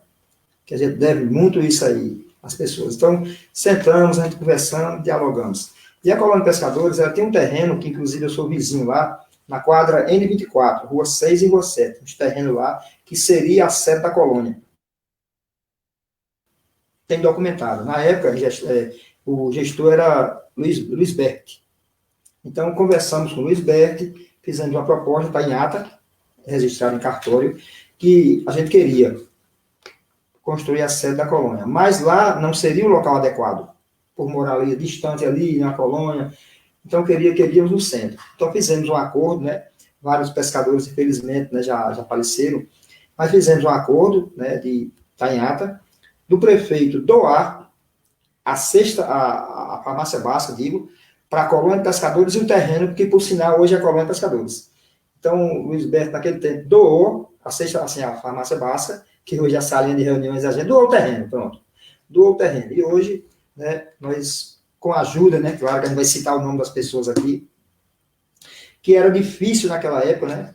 Que a gente deve muito isso aí às pessoas. Então, sentamos, a gente conversando, dialogamos. E a Colônia de Pescadores, ela tem um terreno, que inclusive eu sou vizinho lá, na quadra N24, Rua 6 e Rua 7. Um terreno lá, que seria a sede da colônia. Tem documentado. Na época, o gestor era Luiz Berck. Então, conversamos com o Luiz Berck, fizemos uma proposta, está em ata, registrada em cartório, que a gente queria construir a sede da colônia. Mas lá não seria o local adequado, por morar ali, distante ali, na colônia. Então, queríamos no centro. Então, fizemos um acordo, né? Vários pescadores, infelizmente, né, já faleceram, mas fizemos um acordo, né, está em ata, do prefeito doar a farmácia básica, digo, para a Colônia de Pescadores e o terreno, que, por sinal, hoje é a Colônia de Pescadores. Então, o Luiz Berto, naquele tempo, doou a farmácia básica, que hoje é a salinha de reuniões, a gente doou o terreno, pronto. Doou o terreno. E hoje, né, nós, com a ajuda, né, claro que a gente vai citar o nome das pessoas aqui, que era difícil naquela época, né?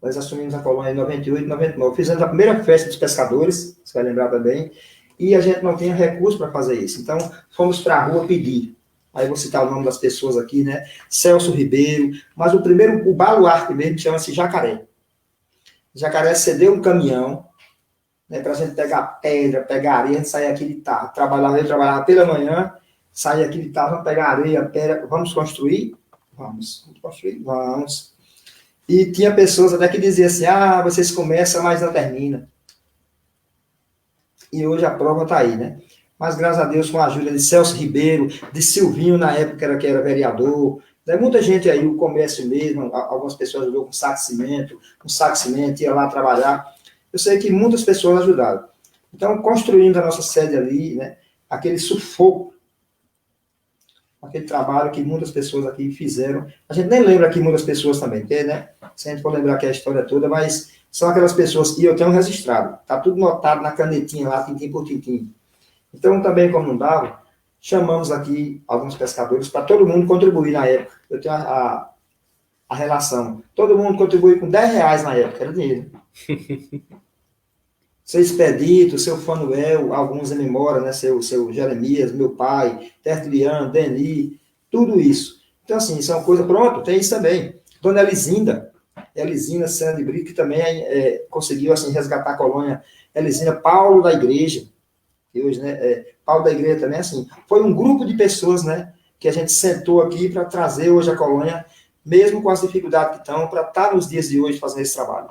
Nós assumimos a colônia em 98, 99. Fizemos a primeira festa dos pescadores, você vai lembrar também, e a gente não tinha recurso para fazer isso. Então, fomos para a rua pedir. Aí vou citar o nome das pessoas aqui, né? Celso Ribeiro, mas o baluarte mesmo chama-se Jacaré. Jacaré cedeu um caminhão, né, para a gente pegar pedra, pegar areia, a gente saía aqui de tarde. Eu trabalhava pela manhã, saía aqui de tarde, vamos pegar areia, pedra, vamos construir? Vamos construir? Vamos. E tinha pessoas até que diziam assim, vocês começam, mas não terminam. E hoje a prova está aí, né? Mas graças a Deus, com a ajuda de Celso Ribeiro, de Silvinho, na época que era vereador, né? Muita gente aí, o comércio mesmo, algumas pessoas ajudou com saco de cimento, ia lá trabalhar. Eu sei que muitas pessoas ajudaram. Então, construindo a nossa sede ali, né? Aquele sufoco, aquele trabalho que muitas pessoas aqui fizeram. A gente nem lembra aqui muitas pessoas também, porque, né? Se a gente for lembrar aqui a história toda, mas são aquelas pessoas que eu tenho registrado. Está tudo notado na canetinha lá, tintim por tintim. Então, também, como não dava, chamamos aqui alguns pescadores para todo mundo contribuir na época. Eu tenho a relação. Todo mundo contribuiu com R$10 na época, era dinheiro. Seu Expedito, seu Fanuel, alguns em memória, né? Seu Jeremias, meu pai, Tertuliano, Deni, tudo isso. Então, assim, isso é uma coisa, pronto, tem isso também. Dona Elisinda Sena de Brito, que também conseguiu, assim, resgatar a colônia. Elisinda, Paulo da Igreja, que hoje, né, Paulo da Igreja também, assim, foi um grupo de pessoas, né, que a gente sentou aqui para trazer hoje a colônia, mesmo com as dificuldades que estão, para estar nos dias de hoje fazendo esse trabalho.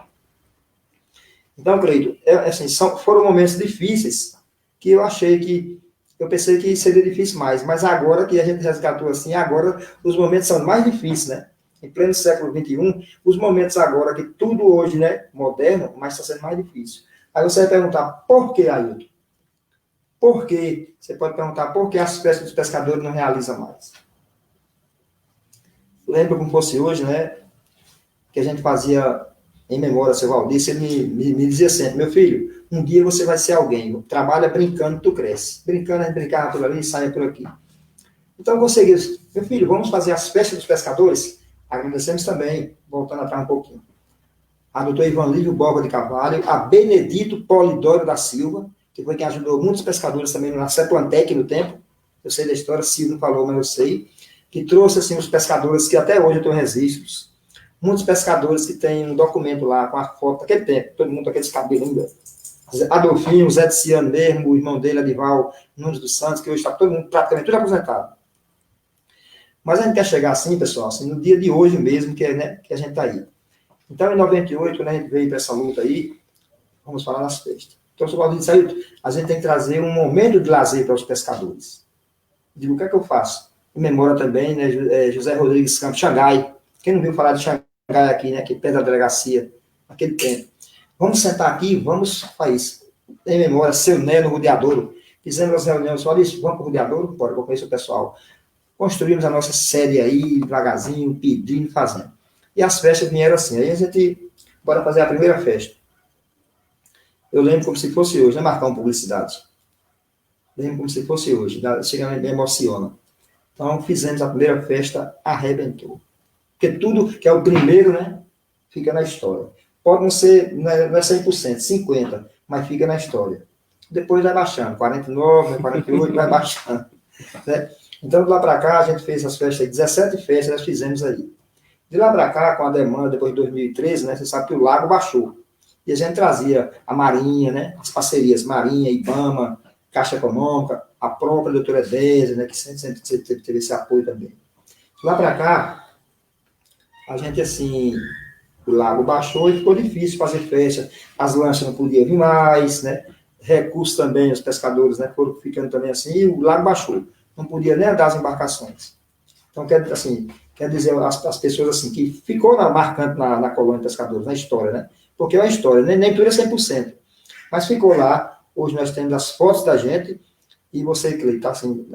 Então, Cleito, assim, foram momentos difíceis que eu achei que eu pensei que seria difícil mais, mas agora que a gente resgatou assim, agora os momentos são mais difíceis, né? Em pleno século XXI, os momentos agora que tudo hoje, né, moderno, mas está sendo mais difícil. Aí você vai perguntar, por que, Ailton? Por quê? Você pode perguntar, por que as festas dos pescadores não realizam mais? Lembro como fosse hoje, né, que a gente fazia em memória ao seu Valdir, ele me dizia sempre, meu filho, um dia você vai ser alguém, trabalha brincando, tu cresce. Brincando, a gente brincava por ali, saia por aqui. Então, você disse, meu filho, vamos fazer as festas dos pescadores? Agradecemos também, voltando atrás um pouquinho, a doutor Ivan Lívio Borba de Carvalho, a Benedito Polidoro da Silva, que foi quem ajudou muitos pescadores também na Ceplantec no tempo, eu sei da história, Silvio não falou, mas eu sei, que trouxe assim, os pescadores que até hoje eu tenho registros, muitos pescadores que têm um documento lá com a foto daquele tempo, todo mundo com aqueles cabelos, Adolfinho, Zé de Ciano mesmo, o irmão dele, Adival Nunes dos Santos, que hoje está todo mundo praticamente tudo aposentado. Mas a gente quer chegar assim, pessoal, assim, no dia de hoje mesmo, que, né, que a gente está aí. Então, em 98, quando a gente veio para essa luta aí, vamos falar nas festas. Então, o senhor Valdir disse, a gente tem que trazer um momento de lazer para os pescadores. Digo, o que é que eu faço? Em memória também, né, José Rodrigues Campos, Xangai. Quem não viu falar de Xangai aqui, né, aqui perto da delegacia, naquele tempo. Vamos sentar aqui, vamos fazer isso. Em memória, seu Neno Rodeadouro. Fizemos as reuniões, olha isso, vamos para o Rodeadouro? Bora, vou conhecer o pessoal. Construímos a nossa sede aí, devagarzinho, pedindo, fazendo. E as festas vieram assim. Aí a gente, bora fazer a primeira festa. Eu lembro como se fosse hoje, né, marcar uma publicidade. Lembro como se fosse hoje, chega me emociona. Então, fizemos a primeira festa, arrebentou. Porque tudo que é o primeiro, né, fica na história. Pode não ser, não é 100%, 50%, mas fica na história. Depois vai baixando, 49%, 48%, vai baixando. Né? Então, de lá para cá, a gente fez as festas, 17 festas nós fizemos aí. De lá para cá, com a demanda, depois de 2013, né, você sabe que o lago baixou. E a gente trazia a Marinha, né, as parcerias Marinha, IBAMA, Caixa Econômica, a própria doutora Edésia, né, que sempre teve esse apoio também. De lá para cá, a gente, assim, o lago baixou e ficou difícil fazer festa. As lanchas não podiam vir mais, né, recursos também, os pescadores, né, foram ficando também assim, e o lago baixou. Não podia nem andar as embarcações. Então, quer dizer as pessoas assim, que ficou marcante na colônia de pescadores, na história, né? Porque é uma história, nem tudo é 100%. Mas ficou lá, hoje nós temos as fotos da gente, e você, Cleiton, está assim,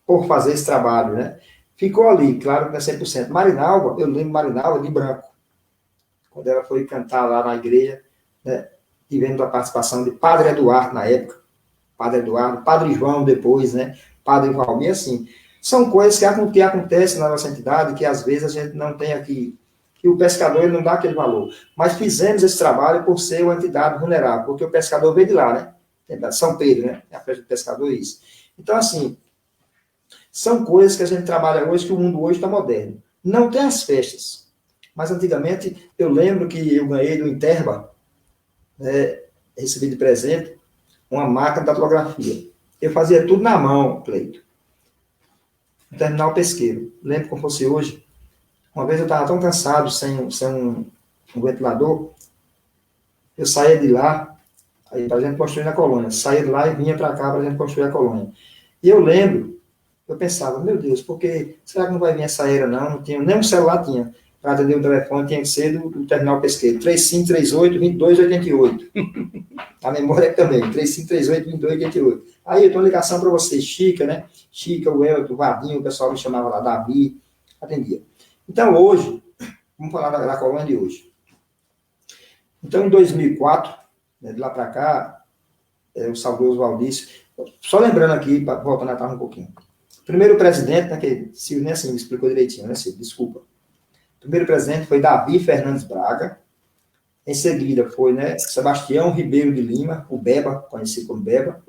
por fazer esse trabalho, né? Ficou ali, claro que não é 100%. Marinalva, eu lembro Marinalva de branco, quando ela foi cantar lá na igreja, né? Tivemos a participação de Padre Eduardo na época, Padre Eduardo, Padre João depois, né? Padre Valmir, assim. São coisas que acontecem na nossa entidade, que às vezes a gente não tem aqui, que o pescador ele não dá aquele valor. Mas fizemos esse trabalho por ser uma entidade vulnerável, porque o pescador veio de lá, né? São Pedro, né? A festa do pescador é isso. Então, assim, são coisas que a gente trabalha hoje, que o mundo hoje está moderno. Não tem as festas, mas antigamente, eu lembro que eu ganhei do Interba, né, recebi de presente, uma máquina de datilografia. Eu fazia tudo na mão, Cleito. No terminal pesqueiro. Lembro como fosse hoje. Uma vez eu estava tão cansado, sem um ventilador, eu saía de lá, aí para a gente construir na colônia. Saía de lá e vinha para cá para a gente construir a colônia. E eu lembro, eu pensava, meu Deus, porque será que não vai vir essa era, não? Não tinha, nem um celular tinha. Para atender o telefone tinha que ser do terminal pesqueiro. 3538-2288. A memória também, 3538-2288. Aí eu tenho uma ligação para você, Chica, né? Chica, o Elton, o Vadinho, o pessoal me chamava lá, Davi, atendia. Então, hoje, vamos falar da colônia de hoje. Então, em 2004, né, de lá para cá, o saudoso Valdício, só lembrando aqui, voltando atrás um pouquinho. Primeiro presidente, né, que Silvio nem assim me explicou direitinho, né, Silvio? Desculpa. O primeiro presidente foi Davi Fernandes Braga. Em seguida foi, né, Sebastião Ribeiro de Lima, o Beba, conhecido como Beba.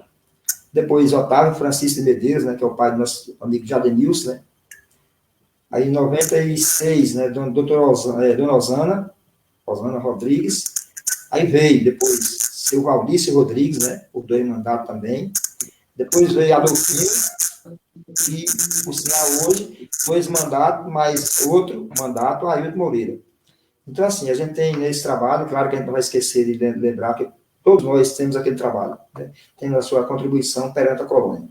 Depois Otávio Francisco de Medeiros, né, que é o pai do nosso amigo Jadenilson, né. Aí em 96, né, Dona Osana Rodrigues. Aí veio depois seu Valdício Rodrigues, né, por 2 mandatos também. Depois veio Adolfinho, e, por sinal, hoje, 2 mandatos, mais outro mandato, Ailton Moreira. Então, assim, a gente tem nesse trabalho, claro que a gente não vai esquecer de lembrar que todos nós temos aquele trabalho, né? Temos a sua contribuição perante a colônia.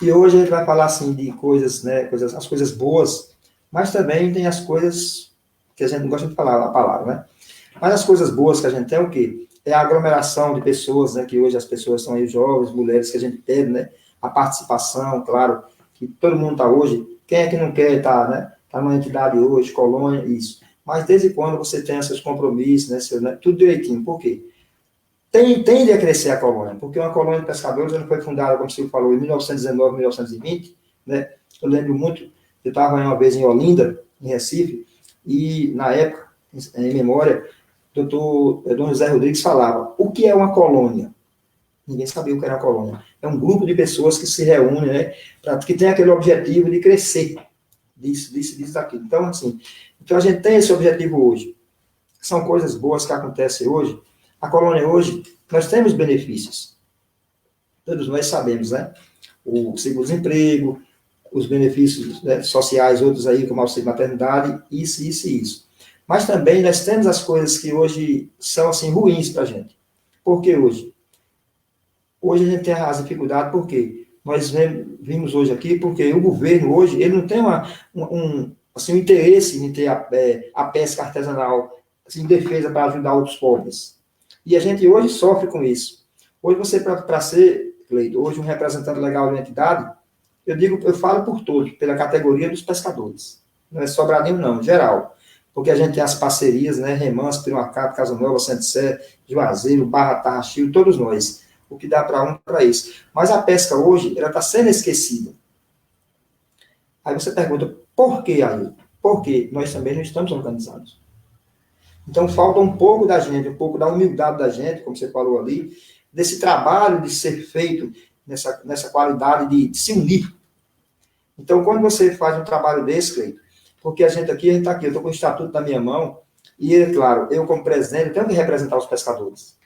E hoje a gente vai falar, assim, de coisas, né, as coisas boas, mas também tem as coisas que a gente não gosta de falar a palavra, né? Mas as coisas boas que a gente tem é o quê? É a aglomeração de pessoas, né, que hoje as pessoas são aí jovens, mulheres, que a gente teve, né? A participação, claro, que todo mundo está hoje. Quem é que não quer estar, né? Está numa entidade hoje, colônia, isso. Mas desde quando você tem seus compromissos, né, tudo direitinho. Por quê? Tende a crescer a colônia, porque uma colônia de pescadores ela foi fundada, como o senhor falou, em 1919, 1920, né? Eu lembro muito, eu estava uma vez em Olinda, em Recife, e na época, em memória, o doutor Dom José Rodrigues falava, o que é uma colônia? Ninguém sabia o que era uma colônia. É um grupo de pessoas que se reúnem, né, que tem aquele objetivo de crescer, disso, daquilo. Então, assim, então a gente tem esse objetivo hoje. São coisas boas que acontecem hoje. A colônia hoje, nós temos benefícios. Todos nós sabemos, né? O seguro-desemprego, os benefícios, né, sociais, outros aí, como auxílio maternidade, isso. Mas também nós temos as coisas que hoje são, assim, ruins para a gente. Por que hoje? Hoje a gente tem as dificuldades, por quê? Nós vimos hoje aqui, porque o governo hoje, ele não tem um interesse em ter a pesca artesanal, assim, em defesa para ajudar outros povos. E a gente hoje sofre com isso. Hoje você, para ser, Cleito, hoje um representante legal de uma entidade, eu falo por todos, pela categoria dos pescadores. Não é Sobradinho, não, em geral. Porque a gente tem as parcerias, né, Remanso, Piruacá, Casa Nova, Santo-Sé, Juazeiro, Barra, Tarraxil, todos nós. O que dá para um, para isso. Mas a pesca hoje, ela está sendo esquecida. Aí você pergunta, por que, aí? Porque nós também não estamos organizados. Então, falta um pouco da gente, um pouco da humildade da gente, como você falou ali, desse trabalho de ser feito nessa qualidade de se unir. Então, quando você faz um trabalho desse, Cleito, porque a gente está aqui, eu estou com o estatuto na minha mão, e, claro, eu como presidente, tenho que representar os pescadores.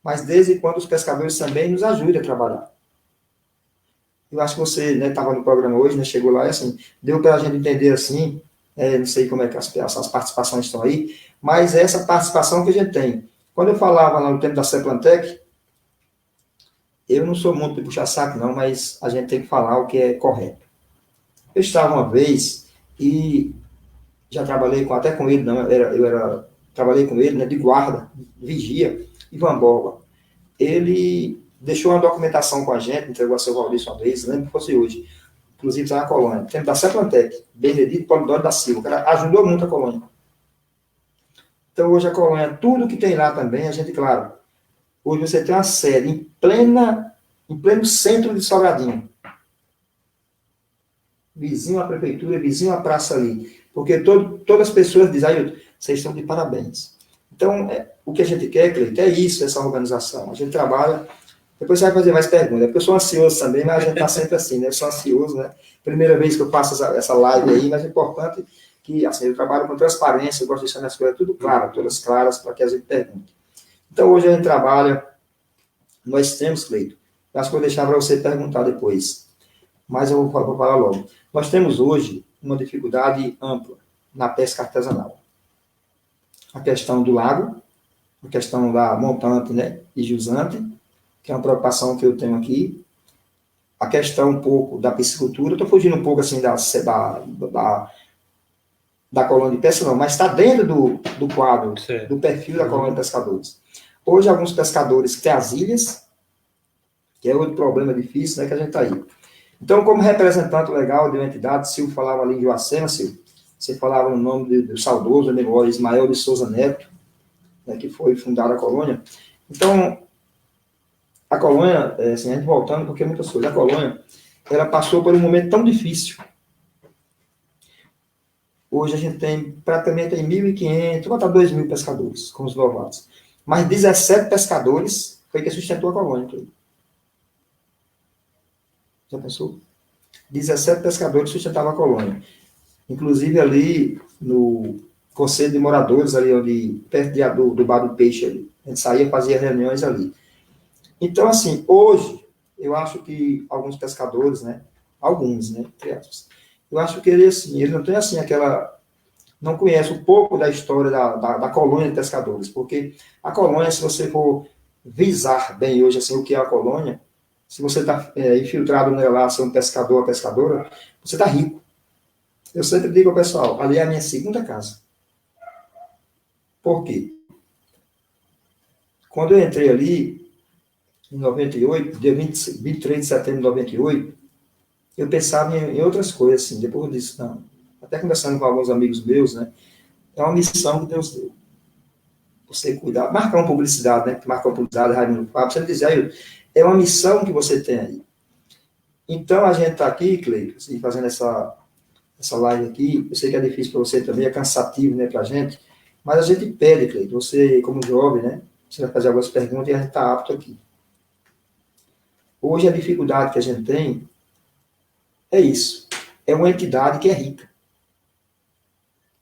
Mas desde quando os pescadores também nos ajudem a trabalhar. Eu acho que você estava no programa hoje, né, chegou lá e assim, deu para a gente entender assim, não sei como é que as participações estão aí, mas é essa participação que a gente tem. Quando eu falava lá no tempo da Ceplantec, eu não sou muito de puxar saco não, mas a gente tem que falar o que é correto. Eu estava uma vez e já trabalhei até com ele, não, trabalhei com ele, né, de guarda, vigia, Ivan Bola. Ele deixou uma documentação com a gente, entregou a seu Valdício uma vez, lembro que fosse hoje, inclusive está na colônia, tempo da Ceplantec, Benedito Polidoro da Silva, o cara ajudou muito a colônia. Então hoje a colônia, tudo que tem lá também, a gente, claro, hoje você tem uma sede em pleno centro de Sobradinho, vizinho à prefeitura, vizinho à praça ali, porque todas as pessoas dizem, Ailton, vocês estão de parabéns. Então, o que a gente quer, Cleito, é isso, essa organização. A gente trabalha, depois você vai fazer mais perguntas, porque eu sou ansioso também, mas a gente está sempre assim, né? Eu sou ansioso, né? Primeira vez que eu faço essa live aí, mas é importante que, assim, eu trabalho com transparência, eu gosto de deixar minhas coisas tudo claro, todas claras, para que a gente pergunte. Então, hoje a gente trabalha, nós temos, Cleito, acho que eu vou deixar para você perguntar depois, mas eu vou falar logo. Nós temos hoje uma dificuldade ampla na pesca artesanal. A questão do lago, a questão da montante, né, e jusante, que é uma preocupação que eu tenho aqui. A questão um pouco da piscicultura, estou fugindo um pouco assim da colônia de pesca, não, mas está dentro do quadro, certo, do perfil da colônia de pescadores. Hoje, alguns pescadores têm as ilhas, que é outro problema difícil, né, que a gente está aí. Então, como representante legal de uma entidade, Silvio falava ali em Joacena, Silvio, você falava no nome do saudoso memória Ismael de Souza Neto, né, que foi fundada a colônia. Então, a colônia, assim, a gente voltando, porque muitas coisas, a colônia, ela passou por um momento tão difícil. Hoje a gente tem praticamente 1.500, vou botar 2.000 pescadores, com os novatos. Mas 17 pescadores foi que sustentou a colônia. Já pensou? 17 pescadores sustentavam a colônia. Inclusive ali no Conselho de Moradores, ali onde, perto do Bar do Peixe ali. A gente saía e fazia reuniões ali. Então, assim, hoje, eu acho que alguns pescadores, né, eu acho que ele, assim, ele não tem, assim, não conhece um pouco da história da colônia de pescadores, porque a colônia, se você for visar bem hoje, assim, o que é a colônia, se você está infiltrado no lá, ser um pescador ou pescadora, você está rico. Eu sempre digo ao pessoal, ali é a minha segunda casa. Por quê? Quando eu entrei ali, em 98, dia 23 de setembro de 98, eu pensava em outras coisas, assim, depois eu disse, não, até conversando com alguns amigos meus, né, é uma missão que Deus deu. Você cuidar, marcar uma publicidade, né, marcar uma publicidade, Raimundo Fábio, você dizer, aí, é uma missão que você tem aí. Então, a gente está aqui, Cleiton, assim, fazendo essa live aqui, eu sei que é difícil para você também, é cansativo, né, para a gente, mas a gente pede, Cleiton, você, como jovem, né, você vai fazer algumas perguntas e a gente está apto aqui. Hoje, a dificuldade que a gente tem é isso. É uma entidade que é rica.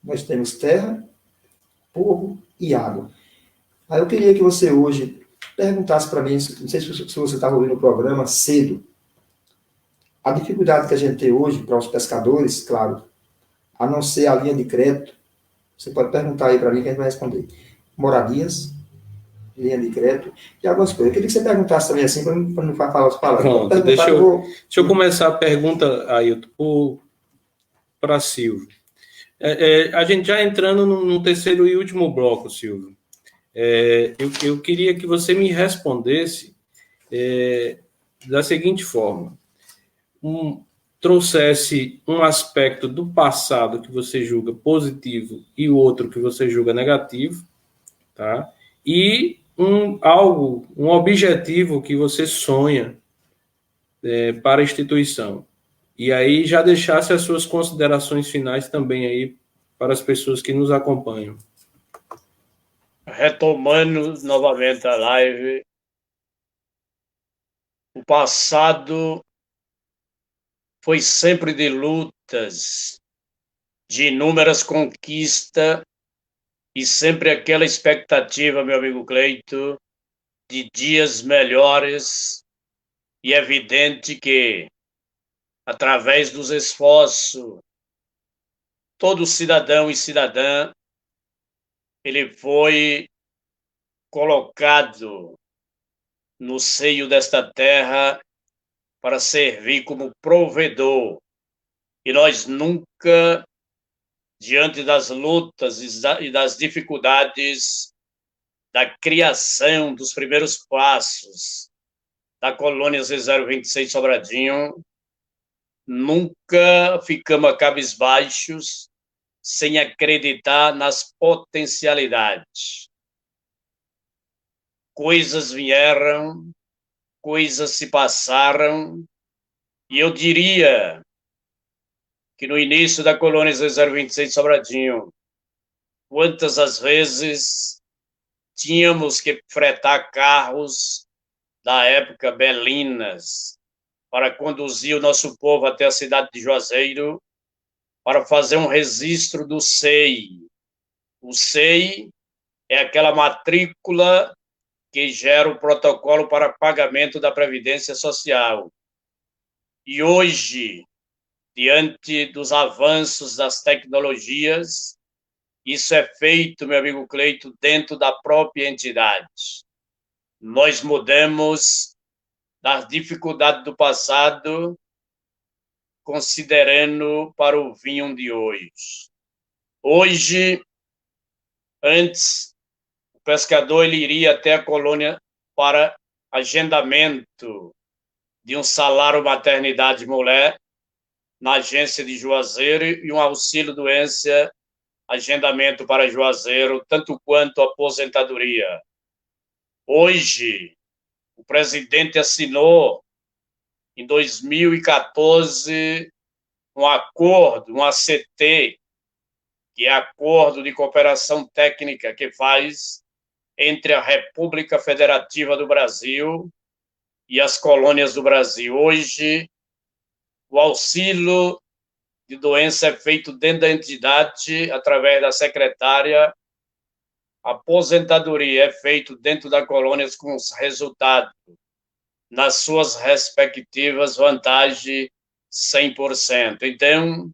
Nós temos terra, povo e água. Aí eu queria que você hoje perguntasse para mim, não sei se você estava ouvindo o programa cedo, a dificuldade que a gente tem hoje para os pescadores, claro, a não ser a linha de crédito, você pode perguntar aí para mim que a gente vai responder. Moradias, linha de crédito e algumas coisas. Eu queria que você perguntasse também assim, para não falar as palavras. Pronto, deixa eu começar a pergunta, Ailton, para Silvio. A gente já entrando no terceiro e último bloco, Silvio. Eu queria que você me respondesse da seguinte forma. Trouxesse um aspecto do passado que você julga positivo e o outro que você julga negativo, tá? E um objetivo que você sonha para a instituição. E aí já deixasse as suas considerações finais também aí para as pessoas que nos acompanham. Retomando novamente a live, o passado foi sempre de lutas, de inúmeras conquistas e sempre aquela expectativa, meu amigo Cleito, de dias melhores, e é evidente que, através dos esforços, todo cidadão e cidadã, ele foi colocado no seio desta terra para servir como provedor. E nós nunca, diante das lutas e das dificuldades da criação dos primeiros passos da colônia Z026 Sobradinho, nunca ficamos cabisbaixos sem acreditar nas potencialidades. Coisas vieram, coisas se passaram, e eu diria que no início da colônia 026 Sobradinho, quantas as vezes tínhamos que fretar carros da época belinas para conduzir o nosso povo até a cidade de Juazeiro para fazer um registro do SEI. O SEI é aquela matrícula que gera o protocolo para pagamento da Previdência Social. E hoje, diante dos avanços das tecnologias, isso é feito, meu amigo Cleito, dentro da própria entidade. Nós mudamos das dificuldades do passado, considerando para o vinho de hoje. Hoje, antes, o pescador ele iria até a colônia para agendamento de um salário maternidade mulher na agência de Juazeiro e um auxílio doença, agendamento para Juazeiro, tanto quanto aposentadoria. Hoje, o presidente assinou em 2014 um acordo, um ACT, que é Acordo de Cooperação Técnica que faz entre a República Federativa do Brasil e as colônias do Brasil. Hoje, o auxílio de doença é feito dentro da entidade, através da secretária. A aposentadoria é feito dentro da colônia com os resultados nas suas respectivas vantagens 100%. Então,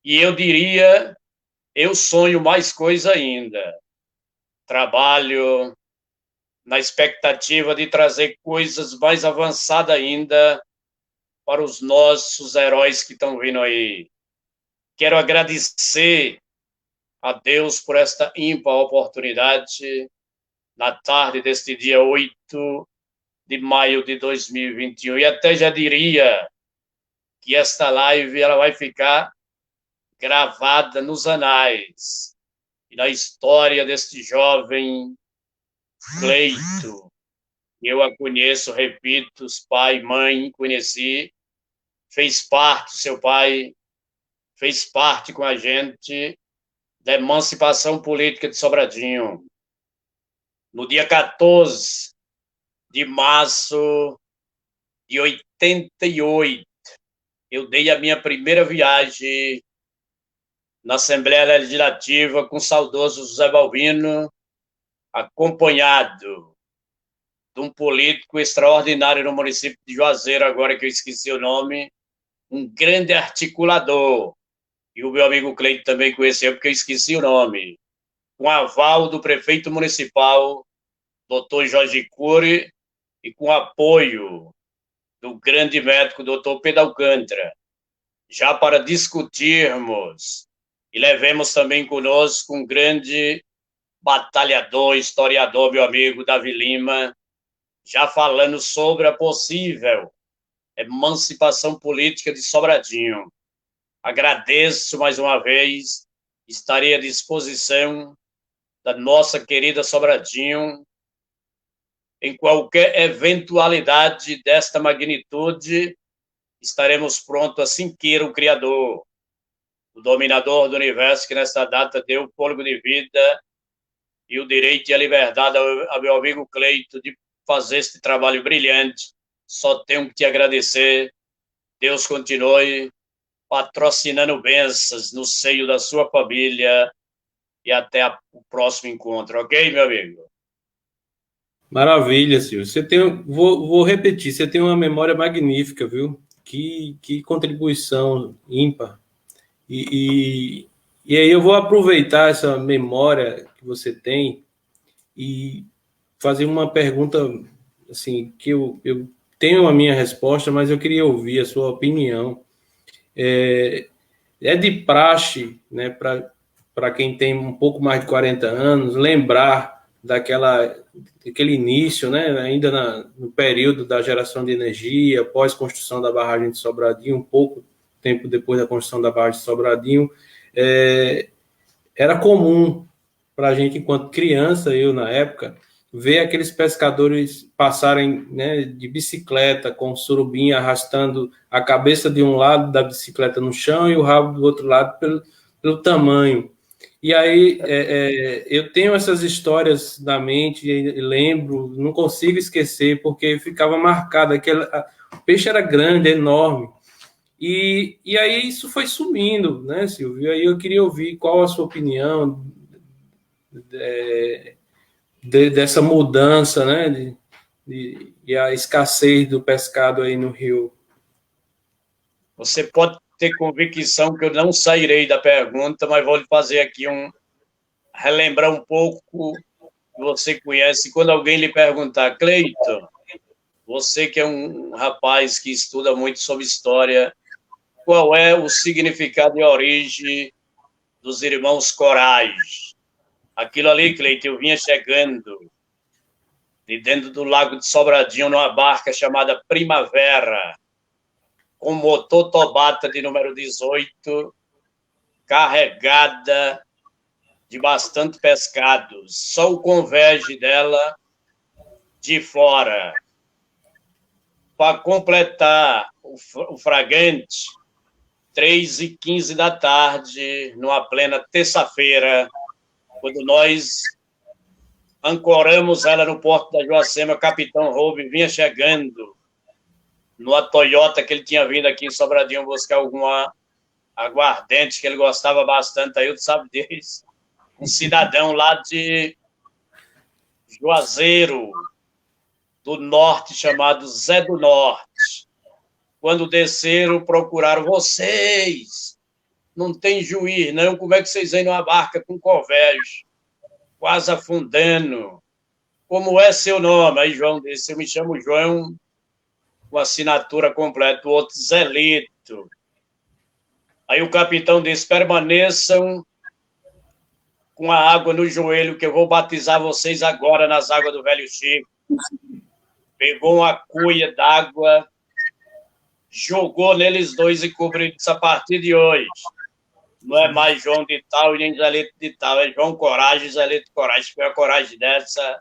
e eu diria, eu sonho mais coisa ainda. Trabalho, na expectativa de trazer coisas mais avançadas ainda para os nossos heróis que estão vindo aí. Quero agradecer a Deus por esta ímpar oportunidade na tarde deste dia 8 de maio de 2021. E até já diria que esta live ela vai ficar gravada nos anais e na história deste jovem Cleito. Eu a conheço, repito, pai, mãe, conheci, fez parte, seu pai fez parte com a gente da emancipação política de Sobradinho. No dia 14 de março de 88, eu dei a minha primeira viagem na Assembleia Legislativa com o saudoso José Balbino, acompanhado de um político extraordinário no município de Juazeiro, agora que eu esqueci o nome, um grande articulador, e o meu amigo Cleito também conheceu, porque eu esqueci o nome, com aval do prefeito municipal, doutor Jorge Cury, e com apoio do grande médico, doutor Pedro Alcântara, já para discutirmos, e levemos também conosco um grande batalhador, historiador, meu amigo Davi Lima, já falando sobre a possível emancipação política de Sobradinho. Agradeço mais uma vez, estarei à disposição da nossa querida Sobradinho em qualquer eventualidade desta magnitude. Estaremos prontos assim queira o Criador, o dominador do universo, que nesta data deu fôlego de vida e o direito e a liberdade ao meu amigo Cleito de fazer este trabalho brilhante. Só tenho que te agradecer. Deus continue patrocinando bênçãos no seio da sua família e até o próximo encontro, ok, meu amigo? Maravilha, Silvio. Você tem, vou repetir, você tem uma memória magnífica, viu? Que contribuição ímpar. E aí eu vou aproveitar essa memória que você tem e fazer uma pergunta, assim, que eu tenho a minha resposta, mas eu queria ouvir a sua opinião. É de praxe, né, para quem tem um pouco mais de 40 anos, lembrar daquele início, né, ainda no período da geração de energia, pós-construção da barragem de Sobradinho, um pouco tempo depois da construção da barragem de Sobradinho, era comum para a gente, enquanto criança, eu na época, ver aqueles pescadores passarem, né, de bicicleta com surubim arrastando a cabeça de um lado da bicicleta no chão e o rabo do outro lado pelo tamanho. E aí eu tenho essas histórias na mente e lembro, não consigo esquecer, porque ficava marcado, o peixe era grande, enorme. E aí isso foi sumindo, né, Silvio? E aí eu queria ouvir qual a sua opinião dessa mudança, né, e a escassez do pescado aí no Rio. Você pode ter convicção que eu não sairei da pergunta, mas vou lhe fazer aqui relembrar um pouco que você conhece. Quando alguém lhe perguntar, Cleito, você que é um rapaz que estuda muito sobre história, qual é o significado e a origem dos irmãos Corais? Aquilo ali, Cleito, eu vinha chegando de dentro do Lago de Sobradinho numa barca chamada Primavera, com motor Tobata de número 18, carregada de bastante pescado. Só o converge dela de fora. Para completar o fragante, 3h15 da tarde, numa plena terça-feira, quando nós ancoramos ela no porto da Joacema, Capitão Roube vinha chegando numa Toyota que ele tinha vindo aqui em Sobradinho buscar alguma aguardente que ele gostava bastante, aí tu sabe disso. Um cidadão lá de Juazeiro do Norte, chamado Zé do Norte. Quando desceram, procuraram vocês. Não tem juiz, não. Como é que vocês vêm numa barca com convés, quase afundando, como é seu nome? Aí João disse, eu me chamo João, com assinatura completa, o outro Zelito. Aí o capitão disse, permaneçam com a água no joelho, que eu vou batizar vocês agora nas águas do Velho Chico. Pegou uma cuia d'água, jogou neles dois e cobriu isso a partir de hoje. Não é mais João de tal e nem Zelito de tal, é João Coragem e Zelito Coragem. Foi a coragem dessa,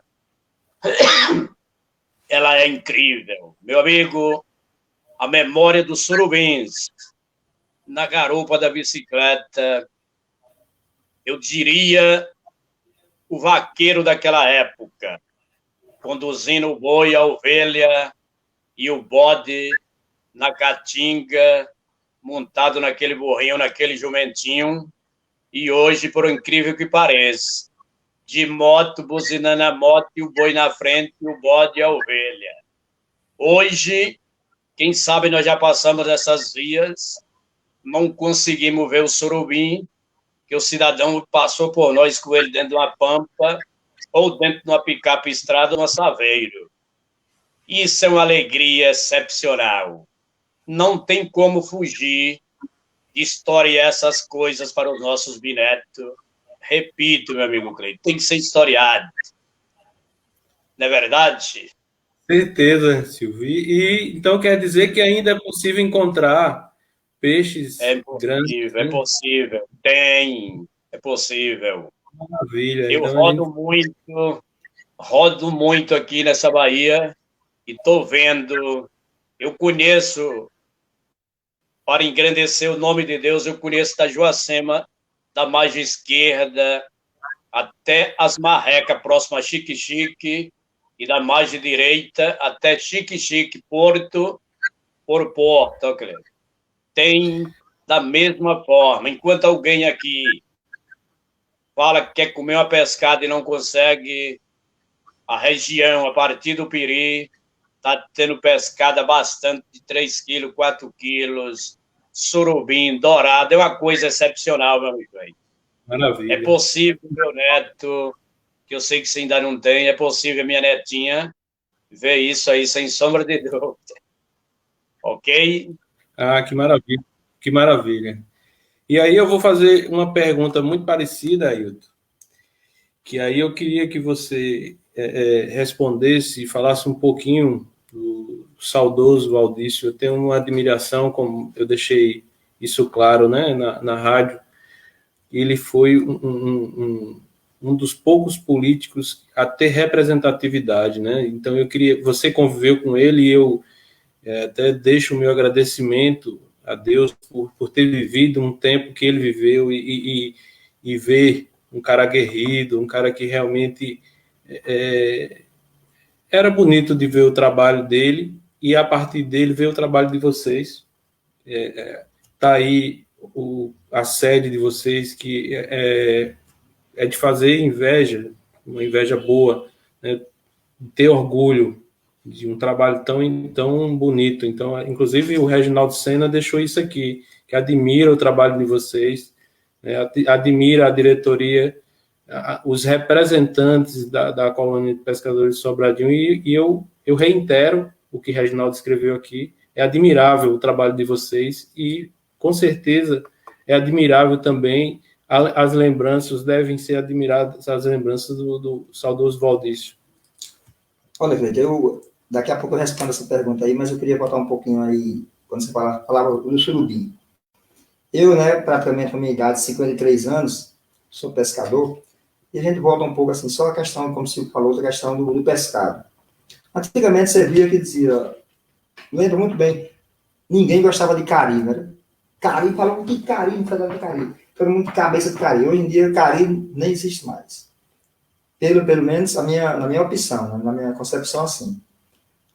ela é incrível. Meu amigo, a memória dos surubins na garupa da bicicleta, eu diria o vaqueiro daquela época, conduzindo o boi, a ovelha e o bode na caatinga, montado naquele burrinho, naquele jumentinho, e hoje, por incrível que pareça, de moto, buzinando a moto, e o boi na frente, e o bode e a ovelha. Hoje, quem sabe nós já passamos dessas vias, não conseguimos ver o surubim, que o cidadão passou por nós com ele dentro de uma pampa, ou dentro de uma picape estrada, ou um saveiro. Isso é uma alegria excepcional. Não tem como fugir de historiar essas coisas para os nossos bisnetos. Repito, meu amigo Cleiton, tem que ser historiado. Não é verdade? Certeza, Silvio. E então quer dizer que ainda é possível encontrar peixes grandes? É possível. Tem, é possível. Maravilha. Eu Então, rodo muito aqui nessa Bahia e estou vendo, eu conheço, para engrandecer o nome de Deus, eu conheço da Joacema, da margem esquerda, até as Marrecas, próximo a Xique-Xique, e da margem direita até Xique-Xique, Porto, por Porto, ok? Tem da mesma forma. Enquanto alguém aqui fala que quer comer uma pescada e não consegue, a região, a partir do Piri, está tendo pescada bastante de 3 quilos, 4 quilos, surubim, dourado, é uma coisa excepcional, meu amigo. maravilha. É possível, meu neto, que eu sei que você ainda não tem, é possível, minha netinha, ver isso aí sem sombra de dúvida. Ok? Ah, que maravilha. Que maravilha. E aí eu vou fazer uma pergunta muito parecida, Ailton, que aí eu queria que você respondesse e falasse um pouquinho do saudoso Valdício. Eu tenho uma admiração, como eu deixei isso claro, né, na rádio. Ele foi um dos poucos políticos a ter representatividade, né? Então eu queria, você conviveu com ele e eu até deixo o meu agradecimento a Deus por ter vivido um tempo que ele viveu e ver um cara aguerrido, um cara que realmente era bonito de ver o trabalho dele e a partir dele ver o trabalho de vocês. Tá aí a sede de vocês, que é de fazer inveja, uma inveja boa, né? Ter orgulho de um trabalho tão bonito. Então, inclusive, o Reginaldo Senna deixou isso aqui, que admira o trabalho de vocês, né? Admira a diretoria, os representantes da colônia de pescadores de Sobradinho, e eu reitero o que Reginaldo escreveu aqui, é admirável o trabalho de vocês e, com certeza, é admirável também as lembranças, devem ser admiradas as lembranças do saudoso Valdício. Olha, Cleiton, daqui a pouco eu respondo essa pergunta aí, mas eu queria voltar um pouquinho aí, quando você falava do surubim. Eu, né, praticamente com a minha idade, 53 anos, sou pescador, e a gente volta um pouco assim, só a questão, como você falou, a questão do pescado. Antigamente você via que dizia, lembro muito bem, ninguém gostava de cari, né? Cari, falavam que cari, não falava de cari. Todo mundo de cabeça de cari. Hoje em dia, cari nem existe mais. Pelo menos na minha opção, né? Na minha concepção, assim.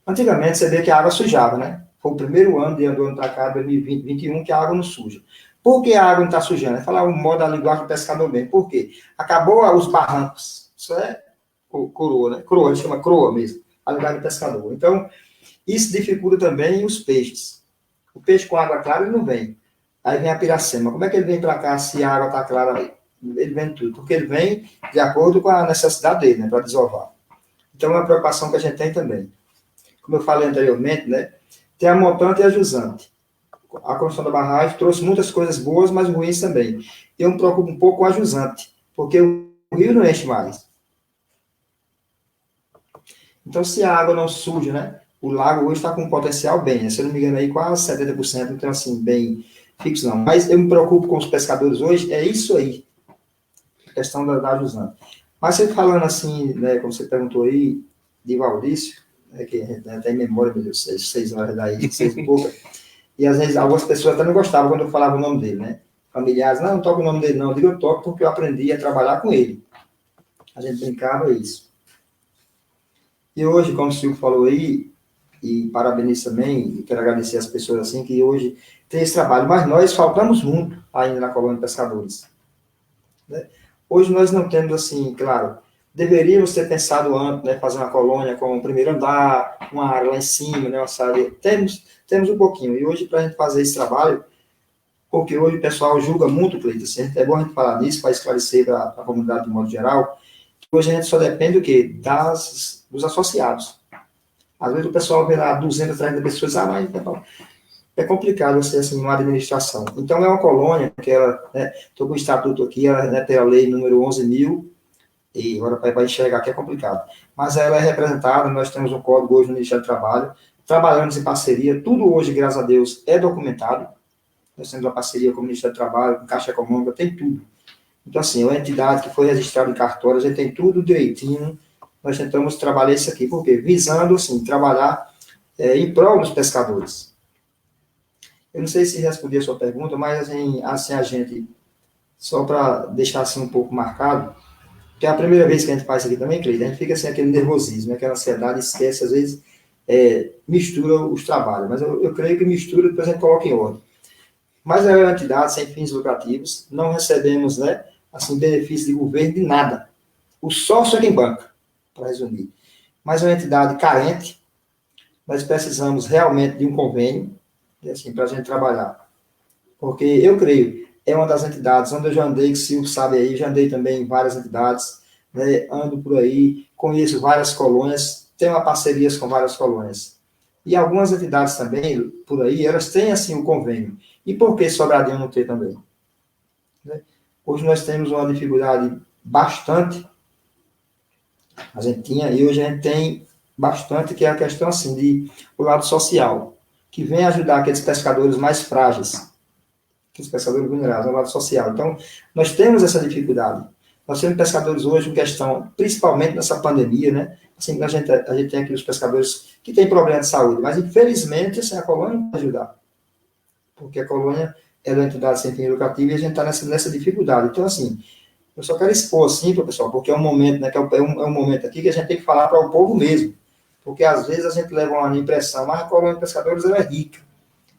Antigamente, você vê que a água sujava, né? Foi o primeiro ano do ano para cá, 2020, 2021, que a água não suja. Por que a água não está sujando? É falar o modo da linguagem do pescador bem. Por quê? Acabou os barrancos. Isso é coroa, né? Coroa, a gente chama coroa mesmo. A linguagem do pescador. Então, isso dificulta também os peixes. O peixe com água clara, ele não vem. Aí vem a piracema. Como é que ele vem para cá se a água está clara aí? Ele vem tudo. Porque ele vem de acordo com a necessidade dele, né? Para desovar. Então, é uma preocupação que a gente tem também. Como eu falei anteriormente, né, tem a montante e a jusante. A construção da barragem trouxe muitas coisas boas, mas ruins também. Eu me preocupo um pouco com a jusante, porque o rio não enche mais. Então, se a água não suja, né, o lago hoje está com um potencial bem, né, se eu não me engano, aí quase 70%, então, assim, bem fixo não. Mas eu me preocupo com os pescadores hoje, é isso aí, a questão da jusante. Mas você falando assim, né, como você perguntou aí, de Valdício, né, que a gente tem memória, meu Deus, 6 horas daí, 6 e pouca, e às vezes algumas pessoas até não gostavam quando eu falava o nome dele, né? Familiares, não toco o nome dele não, eu digo eu toco porque eu aprendi a trabalhar com ele. A gente brincava isso. E hoje, como o Silvio falou aí, e parabenizo também, e quero agradecer as pessoas assim, que hoje tem esse trabalho, mas nós faltamos muito ainda na colônia de pescadores. Né? Hoje nós não temos assim, claro, deveríamos ter pensado antes, né, fazer uma colônia com um primeiro andar, uma área lá em cima, né, uma sala. Temos um pouquinho. E hoje, para a gente fazer esse trabalho, porque hoje o pessoal julga muito, Cleiton, assim, é bom a gente falar disso para esclarecer para a comunidade de modo geral, que hoje a gente só depende do quê? Dos associados. Às vezes o pessoal vê lá 200, 300 pessoas, mas é complicado você, assim, uma administração. Então, é uma colônia que ela, né, estou com o estatuto aqui, ela, né, tem a lei número 11.000, e agora para enxergar aqui é complicado. Mas ela é representada, nós temos um código hoje no Ministério do Trabalho, trabalhamos em parceria, tudo hoje, graças a Deus, é documentado. Nós temos uma parceria com o Ministério do Trabalho, com a Caixa Econômica, tem tudo. Então, assim, é uma entidade que foi registrada em cartório, a gente tem tudo direitinho, nós tentamos trabalhar isso aqui, por quê? Visando, assim, trabalhar em prol dos pescadores. Eu não sei se respondi a sua pergunta, mas, assim a gente, só para deixar assim um pouco marcado, que é a primeira vez que a gente faz isso aqui também, Cleide, a gente fica assim, aquele nervosismo, aquela ansiedade, esquece, às vezes, mistura os trabalhos, mas eu creio que mistura, depois a gente coloca em ordem. Mas é uma entidade sem fins lucrativos, não recebemos, né, assim, benefício de governo de nada. O sócio é quem banca, para resumir. Mas é uma entidade carente, nós precisamos realmente de um convênio, assim, para a gente trabalhar. Porque eu creio, é uma das entidades onde eu já andei, que o Silvio sabe aí, já andei também em várias entidades, né, ando por aí, conheço várias colônias, tenho parcerias com várias colônias. E algumas entidades também, por aí, elas têm, assim, um convênio. E por que Sobradinho não tem também? Né? Hoje nós temos uma dificuldade bastante, a gente tinha, e hoje a gente tem bastante, que é a questão, assim, de o lado social, que vem ajudar aqueles pescadores mais frágeis, aqueles pescadores vulneráveis, no lado social. Então, nós temos essa dificuldade. Nós temos pescadores hoje em questão, principalmente nessa pandemia, né? Assim, a gente tem aqui os pescadores que têm problema de saúde, mas infelizmente assim, a colônia não vai ajudar. Porque a colônia é uma entidade sem fim lucrativo e a gente está nessa dificuldade. Então, assim, eu só quero expor assim para o pessoal, porque é um momento, né, que é um momento aqui que a gente tem que falar para o povo mesmo. Porque às vezes a gente leva uma impressão, mas a colônia de pescadores ela é rica.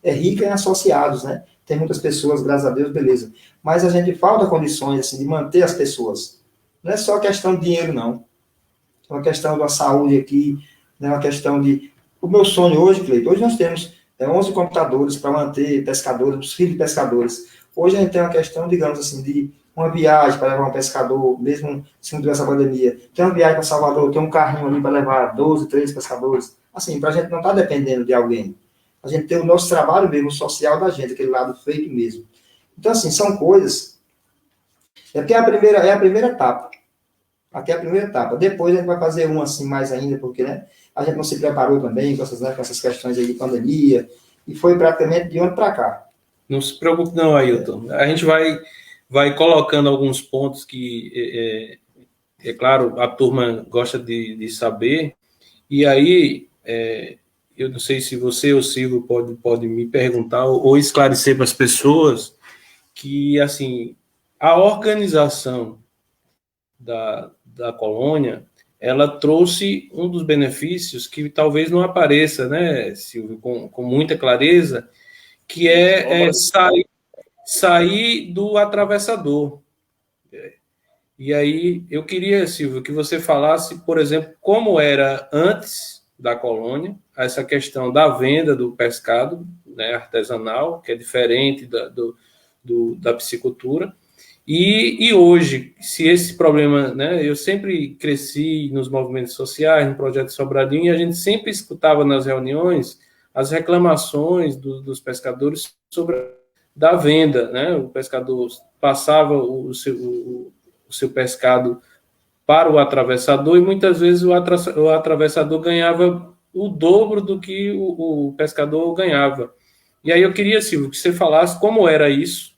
É rica em associados, né? Tem muitas pessoas, graças a Deus, beleza. Mas a gente falta condições, assim, de manter as pessoas. Não é só questão de dinheiro, não. É uma questão da saúde aqui, é uma questão de... O meu sonho hoje, Cleiton, hoje nós temos 11 computadores para manter pescadores, os filhos de pescadores. Hoje a gente tem uma questão, digamos assim, de uma viagem para levar um pescador, mesmo se não tiver essa pandemia. Tem uma viagem para Salvador, tem um carrinho ali para levar 12, 13 pescadores. Assim, para a gente não estar dependendo de alguém. A gente tem o nosso trabalho mesmo, o social da gente, aquele lado feito mesmo. Então, assim, são coisas... porque é a primeira etapa. Aqui é a primeira etapa. Depois a gente vai fazer uma assim mais ainda, porque, né, a gente não se preparou também com essas questões aí de pandemia, e foi praticamente de ontem para cá. Não se preocupe não, Ailton. A gente vai colocando alguns pontos que, é claro, a turma gosta de saber, e aí... eu não sei se você ou o Silvio pode me perguntar ou esclarecer para as pessoas que, assim, a organização da colônia, ela trouxe um dos benefícios que talvez não apareça, né, Silvio, com muita clareza, que é sair do atravessador. E aí, eu queria, Silvio, que você falasse, por exemplo, como era antes da colônia, essa questão da venda do pescado, né, artesanal, que é diferente da piscicultura, E hoje, se esse problema, né, eu sempre cresci nos movimentos sociais, no Projeto Sobradinho, e a gente sempre escutava nas reuniões as reclamações dos pescadores sobre da venda, né? O pescador passava o seu pescado para o atravessador e muitas vezes o atravessador ganhava o dobro do que o pescador ganhava. E aí eu queria, Silvio, que você falasse como era isso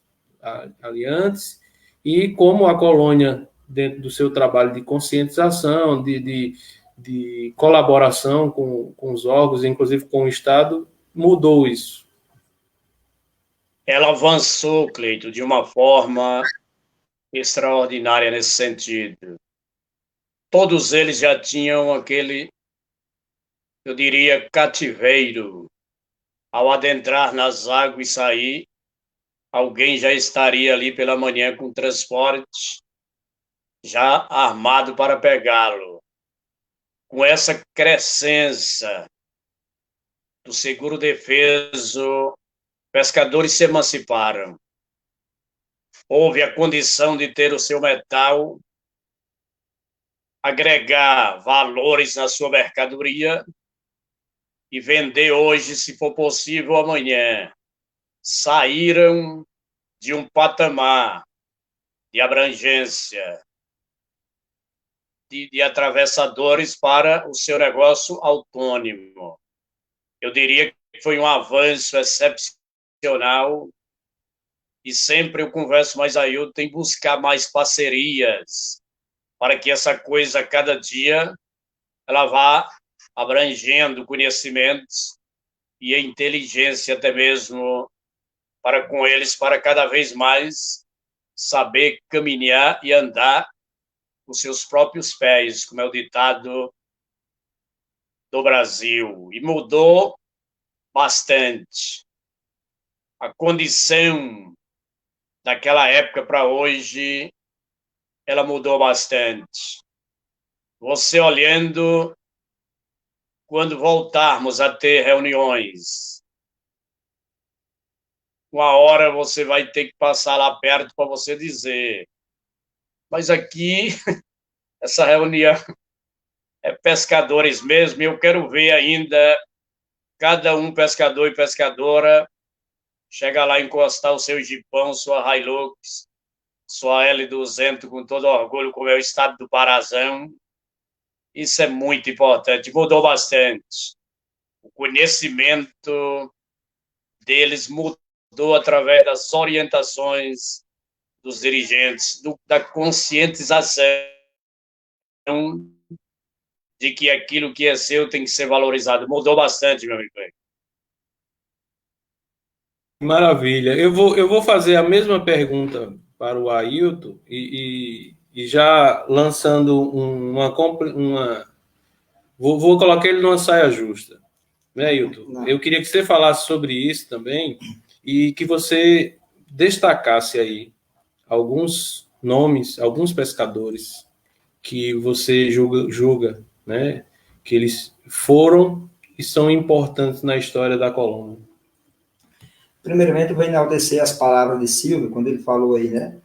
ali antes e como a colônia, dentro do seu trabalho de conscientização, de colaboração com os órgãos, inclusive com o Estado, mudou isso. Ela avançou, Cleito, de uma forma extraordinária nesse sentido. Todos eles já tinham aquele, eu diria, cativeiro. Ao adentrar nas águas e sair, alguém já estaria ali pela manhã com transporte, já armado para pegá-lo. Com essa crescência do seguro defeso, pescadores se emanciparam. Houve a condição de ter o seu metal, agregar valores na sua mercadoria e vender hoje, se for possível, amanhã. Saíram de um patamar de abrangência de atravessadores para o seu negócio autônomo. Eu diria que foi um avanço excepcional e sempre eu converso mais aí, eu tenho que buscar mais parcerias para que essa coisa, cada dia, ela vá abrangendo conhecimentos e a inteligência até mesmo para com eles, para cada vez mais saber caminhar e andar com seus próprios pés, como é o ditado do Brasil. E mudou bastante. A condição daquela época para hoje, ela mudou bastante. Você olhando, quando voltarmos a ter reuniões, uma hora você vai ter que passar lá perto para você dizer, mas aqui, essa reunião é pescadores mesmo, e eu quero ver ainda cada um pescador e pescadora chega lá encostar o seu jipão, sua Hilux, sua L200 com todo orgulho, como é o estado do Parazão. Isso é muito importante, mudou bastante. O conhecimento deles mudou através das orientações dos dirigentes, da conscientização de que aquilo que é seu tem que ser valorizado. Mudou bastante, meu amigo. Maravilha. Eu vou fazer a mesma pergunta para o Ailton e já lançando vou colocar ele numa saia justa, né, Ailton? Eu queria que você falasse sobre isso também e que você destacasse aí alguns nomes, alguns pescadores que você julga, né, que eles foram e são importantes na história da colônia. Primeiramente, eu vou enaltecer as palavras de Silvio, quando ele falou aí, né?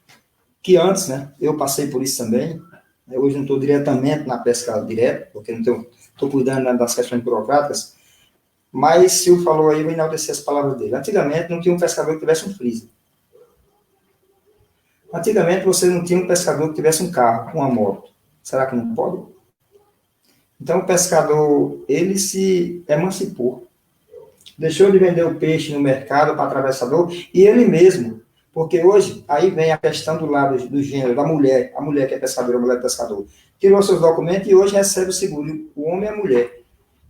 Que antes, né? Eu passei por isso também. Hoje não estou diretamente na pesca direta, porque não estou cuidando das questões burocráticas. Mas Silvio falou aí, eu vou enaltecer as palavras dele. Antigamente, não tinha um pescador que tivesse um freezer. Antigamente, você não tinha um pescador que tivesse um carro, uma moto. Será que não pode? Então, o pescador, ele se emancipou. Deixou de vender o peixe no mercado para atravessador, e ele mesmo, porque hoje, aí vem a questão do lado do gênero, da mulher, a mulher que é pescadora, a mulher que é pescador, tirou seus documentos e hoje recebe o seguro, o homem e a mulher.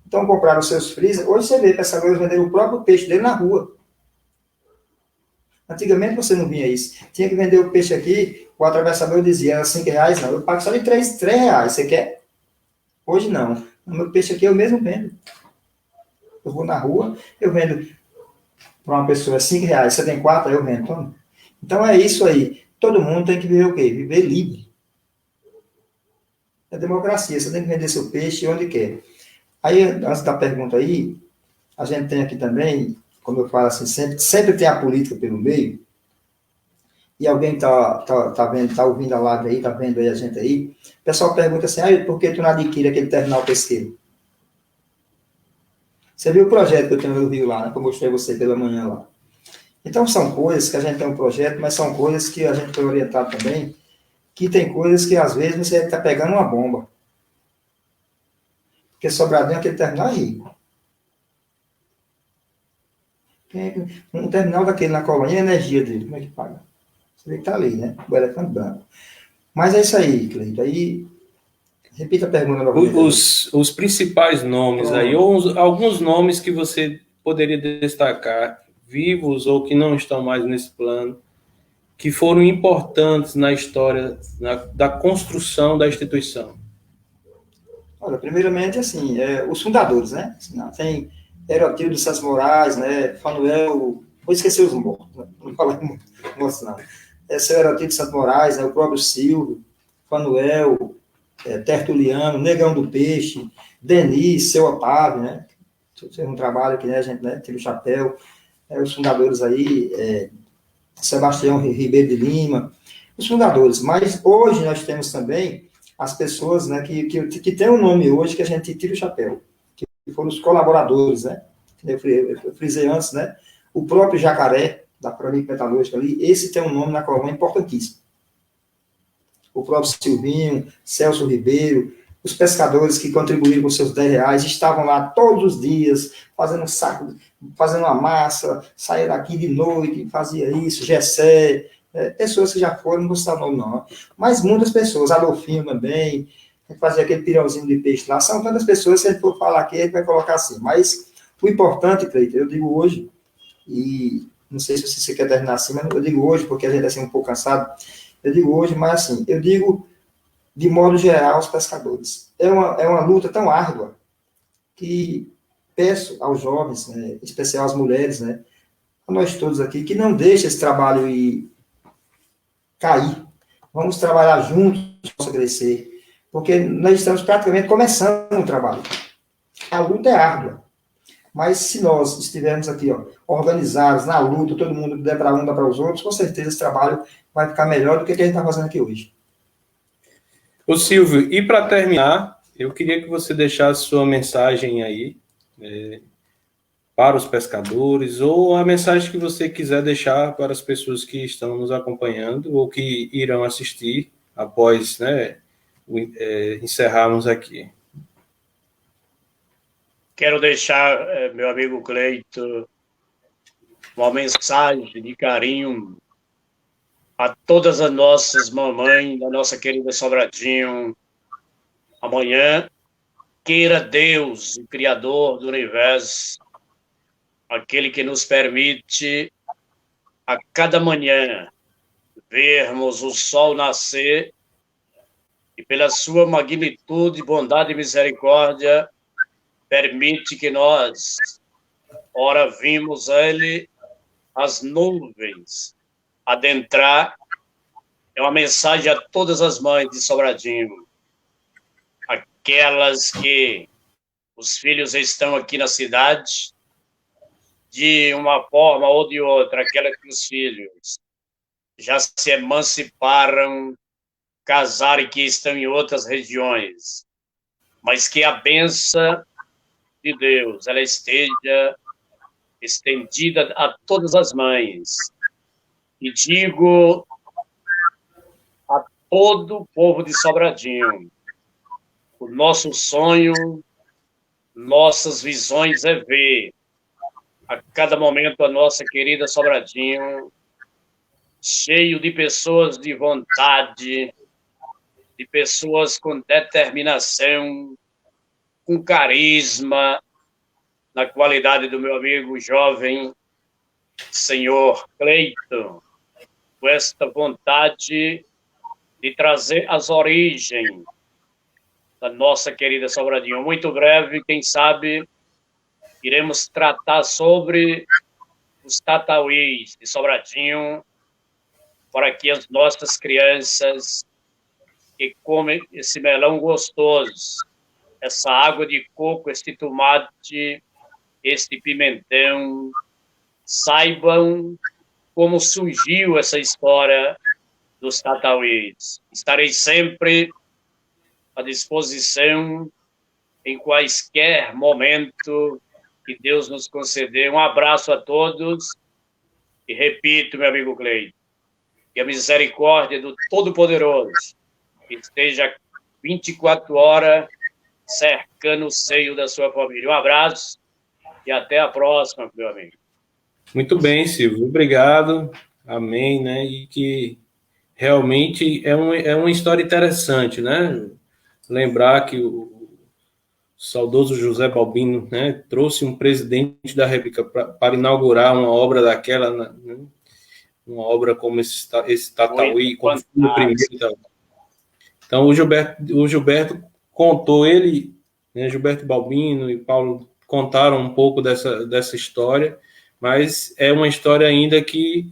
Então, compraram seus freezer, hoje você vê pescadores vendendo o próprio peixe dele na rua. Antigamente você não via isso. Tinha que vender o peixe aqui, o atravessador dizia, era R$5, não, eu pago só de R$3, você quer? Hoje não. O meu peixe aqui eu mesmo vendo. Eu vou na rua, eu vendo para uma pessoa R$5, você tem 4, eu vendo. Toma. Então é isso aí. Todo mundo tem que viver o quê? Viver livre. É democracia, você tem que vender seu peixe onde quer. Aí, antes da pergunta aí, a gente tem aqui também, como eu falo assim, sempre tem a política pelo meio, e alguém tá vendo, tá ouvindo a live aí, tá vendo aí a gente aí, o pessoal pergunta assim, por que tu não adquire aquele terminal pesqueiro? Você viu o projeto que eu tenho no Rio lá, né, que eu mostrei a você pela manhã lá. Então, são coisas que a gente tem um projeto, mas são coisas que a gente foi orientado também, que tem coisas que, às vezes, você está pegando uma bomba. Porque Sobradinho, aquele terminal é rico. Um terminal daquele na colônia, a energia dele, como é que paga? Você vê que está ali, né? O elefante branco. Mas é isso aí, Cleito. Aí, repita a pergunta novamente. Os principais nomes aí, ou alguns nomes que você poderia destacar, vivos ou que não estão mais nesse plano, que foram importantes na história da construção da instituição. Olha, primeiramente, assim, os fundadores, né? Tem Herotildo Santos Moraes, né? Fanuel, vou esquecer os mortos, né? Não falar mortos, não. Seu Herotildo Santos Moraes, né? O próprio Silvio, Fanuel, Tertuliano, Negão do Peixe, Denis, Seu Otávio, né? Fez um trabalho aqui, né? A gente, né? Tira o chapéu. Os fundadores aí, Sebastião Ribeiro de Lima, os fundadores. Mas hoje nós temos também as pessoas, né, que tem um nome hoje que a gente tira o chapéu, que foram os colaboradores, né? Eu frisei antes, né? O próprio Jacaré, da Pronic Metalúrgica ali, esse tem um nome na colônia importantíssimo. O próprio Silvinho, Celso Ribeiro, os pescadores que contribuíram com seus R$10, estavam lá todos os dias, fazendo um saco, fazendo uma massa, saía daqui de noite, fazia isso, Gessé, pessoas que já foram, não vou citar o nome não, mas muitas pessoas, Adolfinho também, fazia aquele pirãozinho de peixe lá, são tantas pessoas, se a gente for falar aqui, a gente vai colocar assim, mas o importante, Cleiton, eu digo hoje, e não sei se você quer terminar assim, mas eu digo hoje, porque a gente é assim um pouco cansado, eu digo hoje, mas assim, eu digo de modo geral aos pescadores. É uma luta tão árdua que peço aos jovens, né, em especial às mulheres, né, a nós todos aqui, que não deixem esse trabalho ir cair. Vamos trabalhar juntos para crescer, porque nós estamos praticamente começando o trabalho. A luta é árdua, mas se nós estivermos aqui, organizados, na luta, todo mundo der para um, dá para os outros, com certeza esse trabalho vai ficar melhor do que a gente está fazendo aqui hoje. Ô Silvio, e para terminar, eu queria que você deixasse sua mensagem aí para os pescadores, ou a mensagem que você quiser deixar para as pessoas que estão nos acompanhando ou que irão assistir após, né, encerrarmos aqui. Quero deixar, meu amigo Cleito, uma mensagem de carinho a todas as nossas mamães, da nossa querida Sobradinho. Amanhã, queira Deus, o Criador do Universo, aquele que nos permite a cada manhã vermos o sol nascer e pela sua magnitude, bondade e misericórdia, permite que nós, ora vimos ele, as nuvens, adentrar. É uma mensagem a todas as mães de Sobradinho, aquelas que os filhos estão aqui na cidade, de uma forma ou de outra, aquelas que os filhos já se emanciparam, casaram e que estão em outras regiões, mas que a bênção de Deus, ela esteja estendida a todas as mães. E digo a todo o povo de Sobradinho, o nosso sonho, nossas visões é ver a cada momento a nossa querida Sobradinho cheio de pessoas de vontade, de pessoas com determinação, com carisma, na qualidade do meu amigo jovem, senhor Cleiton, com esta vontade de trazer as origens da nossa querida Sobradinho. Muito breve, quem sabe, iremos tratar sobre os tatauís de Sobradinho, para que as nossas crianças que comem esse melão gostoso, essa água de coco, este tomate, este pimentão, saibam como surgiu essa história dos Tatauís. Estarei sempre à disposição em quaisquer momento que Deus nos conceder. Um abraço a todos e repito, meu amigo Cleide, que a misericórdia do Todo-Poderoso esteja 24 horas cercando o seio da sua família. Um abraço e até a próxima, meu amigo. Muito bem, Silvio. Obrigado. Amém, né? E que realmente é uma história interessante, né? Lembrar que o saudoso José Balbino, né, trouxe um presidente da República para inaugurar uma obra daquela, né? Uma obra como esse Tatauí, como foi o primeiro. Então, o Gilberto contou, ele, né, Gilberto Balbino e Paulo contaram um pouco dessa história, mas é uma história ainda que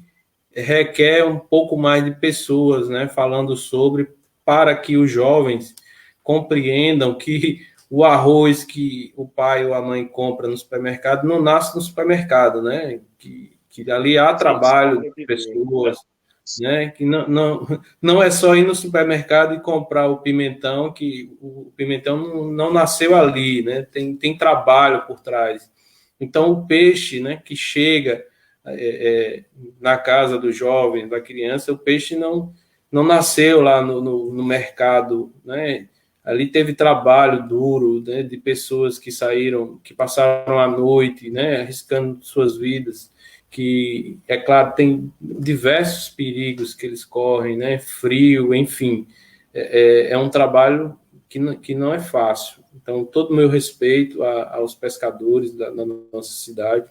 requer um pouco mais de pessoas, né, falando sobre, para que os jovens compreendam que o arroz que o pai ou a mãe compra no supermercado não nasce no supermercado, né, que ali há trabalho de pessoas, né, que não é só ir no supermercado e comprar o pimentão, que o pimentão não nasceu ali, né, tem trabalho por trás. Então, o peixe, né, que chega na casa do jovem, da criança, o peixe não nasceu lá no mercado, né, ali teve trabalho duro, né, de pessoas que saíram, que passaram a noite, né, arriscando suas vidas, que, é claro, tem diversos perigos que eles correm, né? Frio, enfim. É um trabalho que não é fácil. Então, todo o meu respeito aos pescadores da nossa cidade,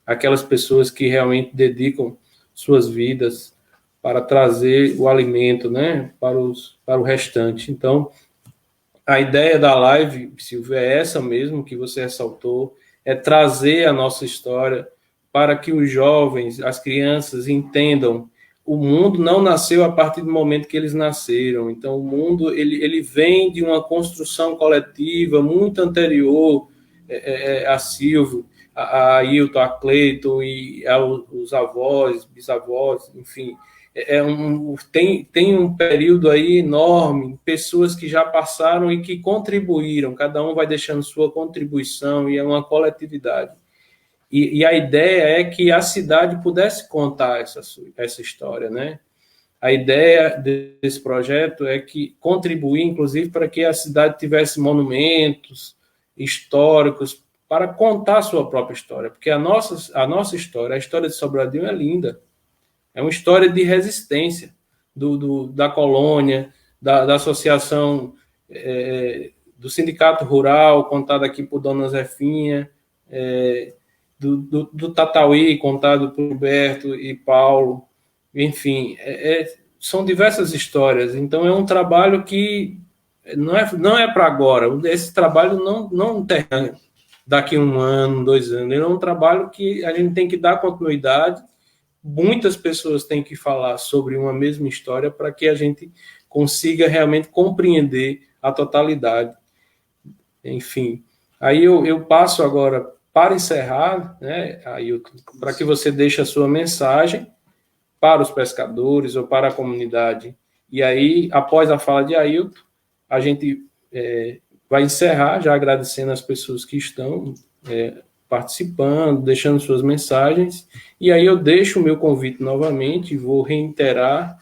aquelas pessoas que realmente dedicam suas vidas para trazer o alimento, né? Para o restante. Então, a ideia da live, Silvio, é essa mesmo que você ressaltou, é trazer a nossa história para que os jovens, as crianças entendam. O mundo não nasceu a partir do momento que eles nasceram. Então, o mundo ele vem de uma construção coletiva muito anterior a Silvio, a Ailton, a Cleiton e aos avós, bisavós, enfim. Tem um período aí enorme, pessoas que já passaram e que contribuíram, cada um vai deixando sua contribuição e é uma coletividade. E a ideia é que a cidade pudesse contar essa história, né? A ideia desse projeto é que contribuir, inclusive, para que a cidade tivesse monumentos históricos para contar a sua própria história, porque a nossa história, a história de Sobradinho é linda. É uma história de resistência da colônia, da associação, do sindicato rural, contada aqui por Dona Zefinha, do Tatauí, contado por Roberto e Paulo, enfim, são diversas histórias. Então, é um trabalho que não é para agora. Esse trabalho não termina daqui 1 ano, 2 anos. Ele é um trabalho que a gente tem que dar continuidade. Muitas pessoas têm que falar sobre uma mesma história para que a gente consiga realmente compreender a totalidade. Enfim, aí eu passo agora para encerrar, né, Ailton, para que você deixe a sua mensagem para os pescadores ou para a comunidade. E aí, após a fala de Ailton, a gente vai encerrar, já agradecendo as pessoas que estão participando, deixando suas mensagens. E aí eu deixo o meu convite novamente, vou reiterar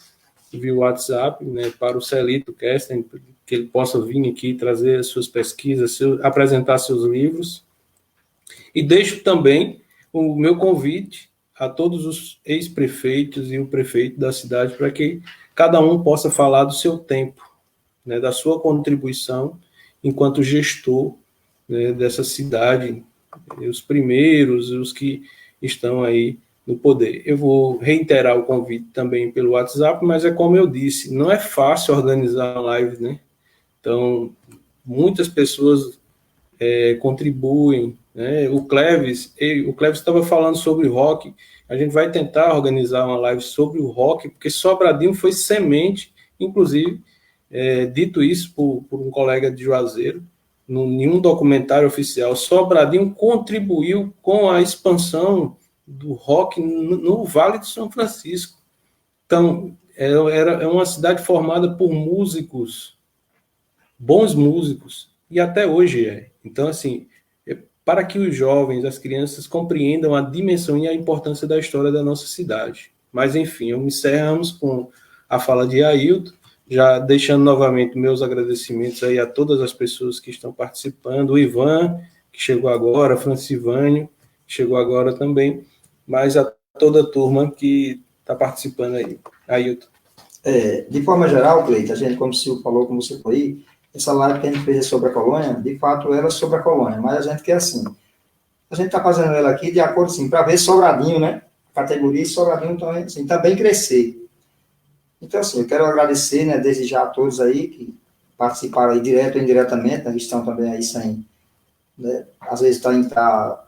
via WhatsApp, né, para o Celito Kesten, que ele possa vir aqui trazer as suas pesquisas, apresentar seus livros. E deixo também o meu convite a todos os ex-prefeitos e o prefeito da cidade para que cada um possa falar do seu tempo, né, da sua contribuição enquanto gestor, né, dessa cidade, os primeiros, os que estão aí no poder. Eu vou reiterar o convite também pelo WhatsApp, mas é como eu disse, não é fácil organizar a live, né? Então, muitas pessoas contribuem, né? O Cleves estava falando sobre rock, a gente vai tentar organizar uma live sobre o rock, porque Sobradinho foi semente, inclusive, dito isso por um colega de Juazeiro, em nenhum documentário oficial, Sobradinho contribuiu com a expansão do rock no Vale do São Francisco. Então, é uma cidade formada por músicos, bons músicos, e até hoje é. Então, assim, para que os jovens, as crianças compreendam a dimensão e a importância da história da nossa cidade. Mas, enfim, encerramos com a fala de Ailton, já deixando novamente meus agradecimentos aí a todas as pessoas que estão participando, o Ivan, que chegou agora, Francivânio, que chegou agora também, mas a toda a turma que está participando aí. Ailton. De forma geral, Cleito, a gente, como o Silvio falou, como você foi aí, essa live que a gente fez sobre a colônia, de fato, ela é sobre a colônia, mas a gente quer assim, a gente está fazendo ela aqui de acordo, assim, para ver Sobradinho, né, categoria Sobradinho também, assim, também crescer. Então, assim, eu quero agradecer, né, desde já a todos aí que participaram aí direto ou indiretamente, né, que estão também aí sem, né, às vezes estão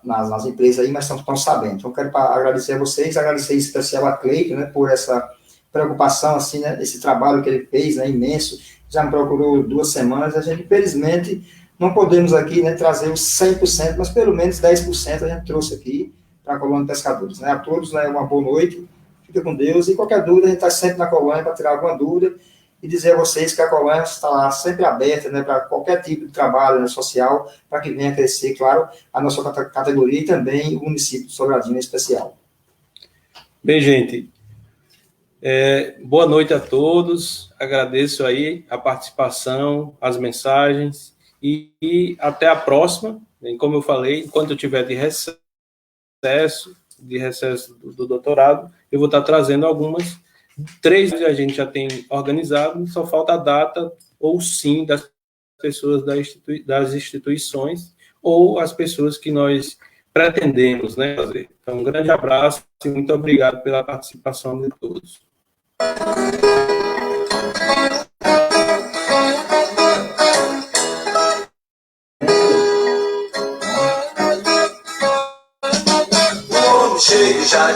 nas empresas aí, mas estão sabendo. Então, eu quero agradecer a vocês, agradecer em especial a Cleito, né, por essa preocupação, assim, né, esse trabalho que ele fez, né, imenso, já me procurou 2 semanas, a gente, infelizmente, não podemos aqui, né, trazer os 100%, mas pelo menos 10% a gente trouxe aqui para a Colônia de Pescadores, né, a todos, né, uma boa noite, fica com Deus, e qualquer dúvida, a gente está sempre na colônia para tirar alguma dúvida, e dizer a vocês que a colônia está lá sempre aberta, né, para qualquer tipo de trabalho, né, social, para que venha crescer, claro, a nossa categoria e também o município de Sobradinho em especial. Bem, gente, boa noite a todos, agradeço aí a participação, as mensagens, e até a próxima. Como eu falei, enquanto eu tiver de recesso do doutorado, eu vou estar trazendo algumas. 3 a gente já tem organizado, só falta a data ou sim das pessoas das instituições ou as pessoas que nós pretendemos, né, fazer. Então, um grande abraço e muito obrigado pela participação de todos. Cheio já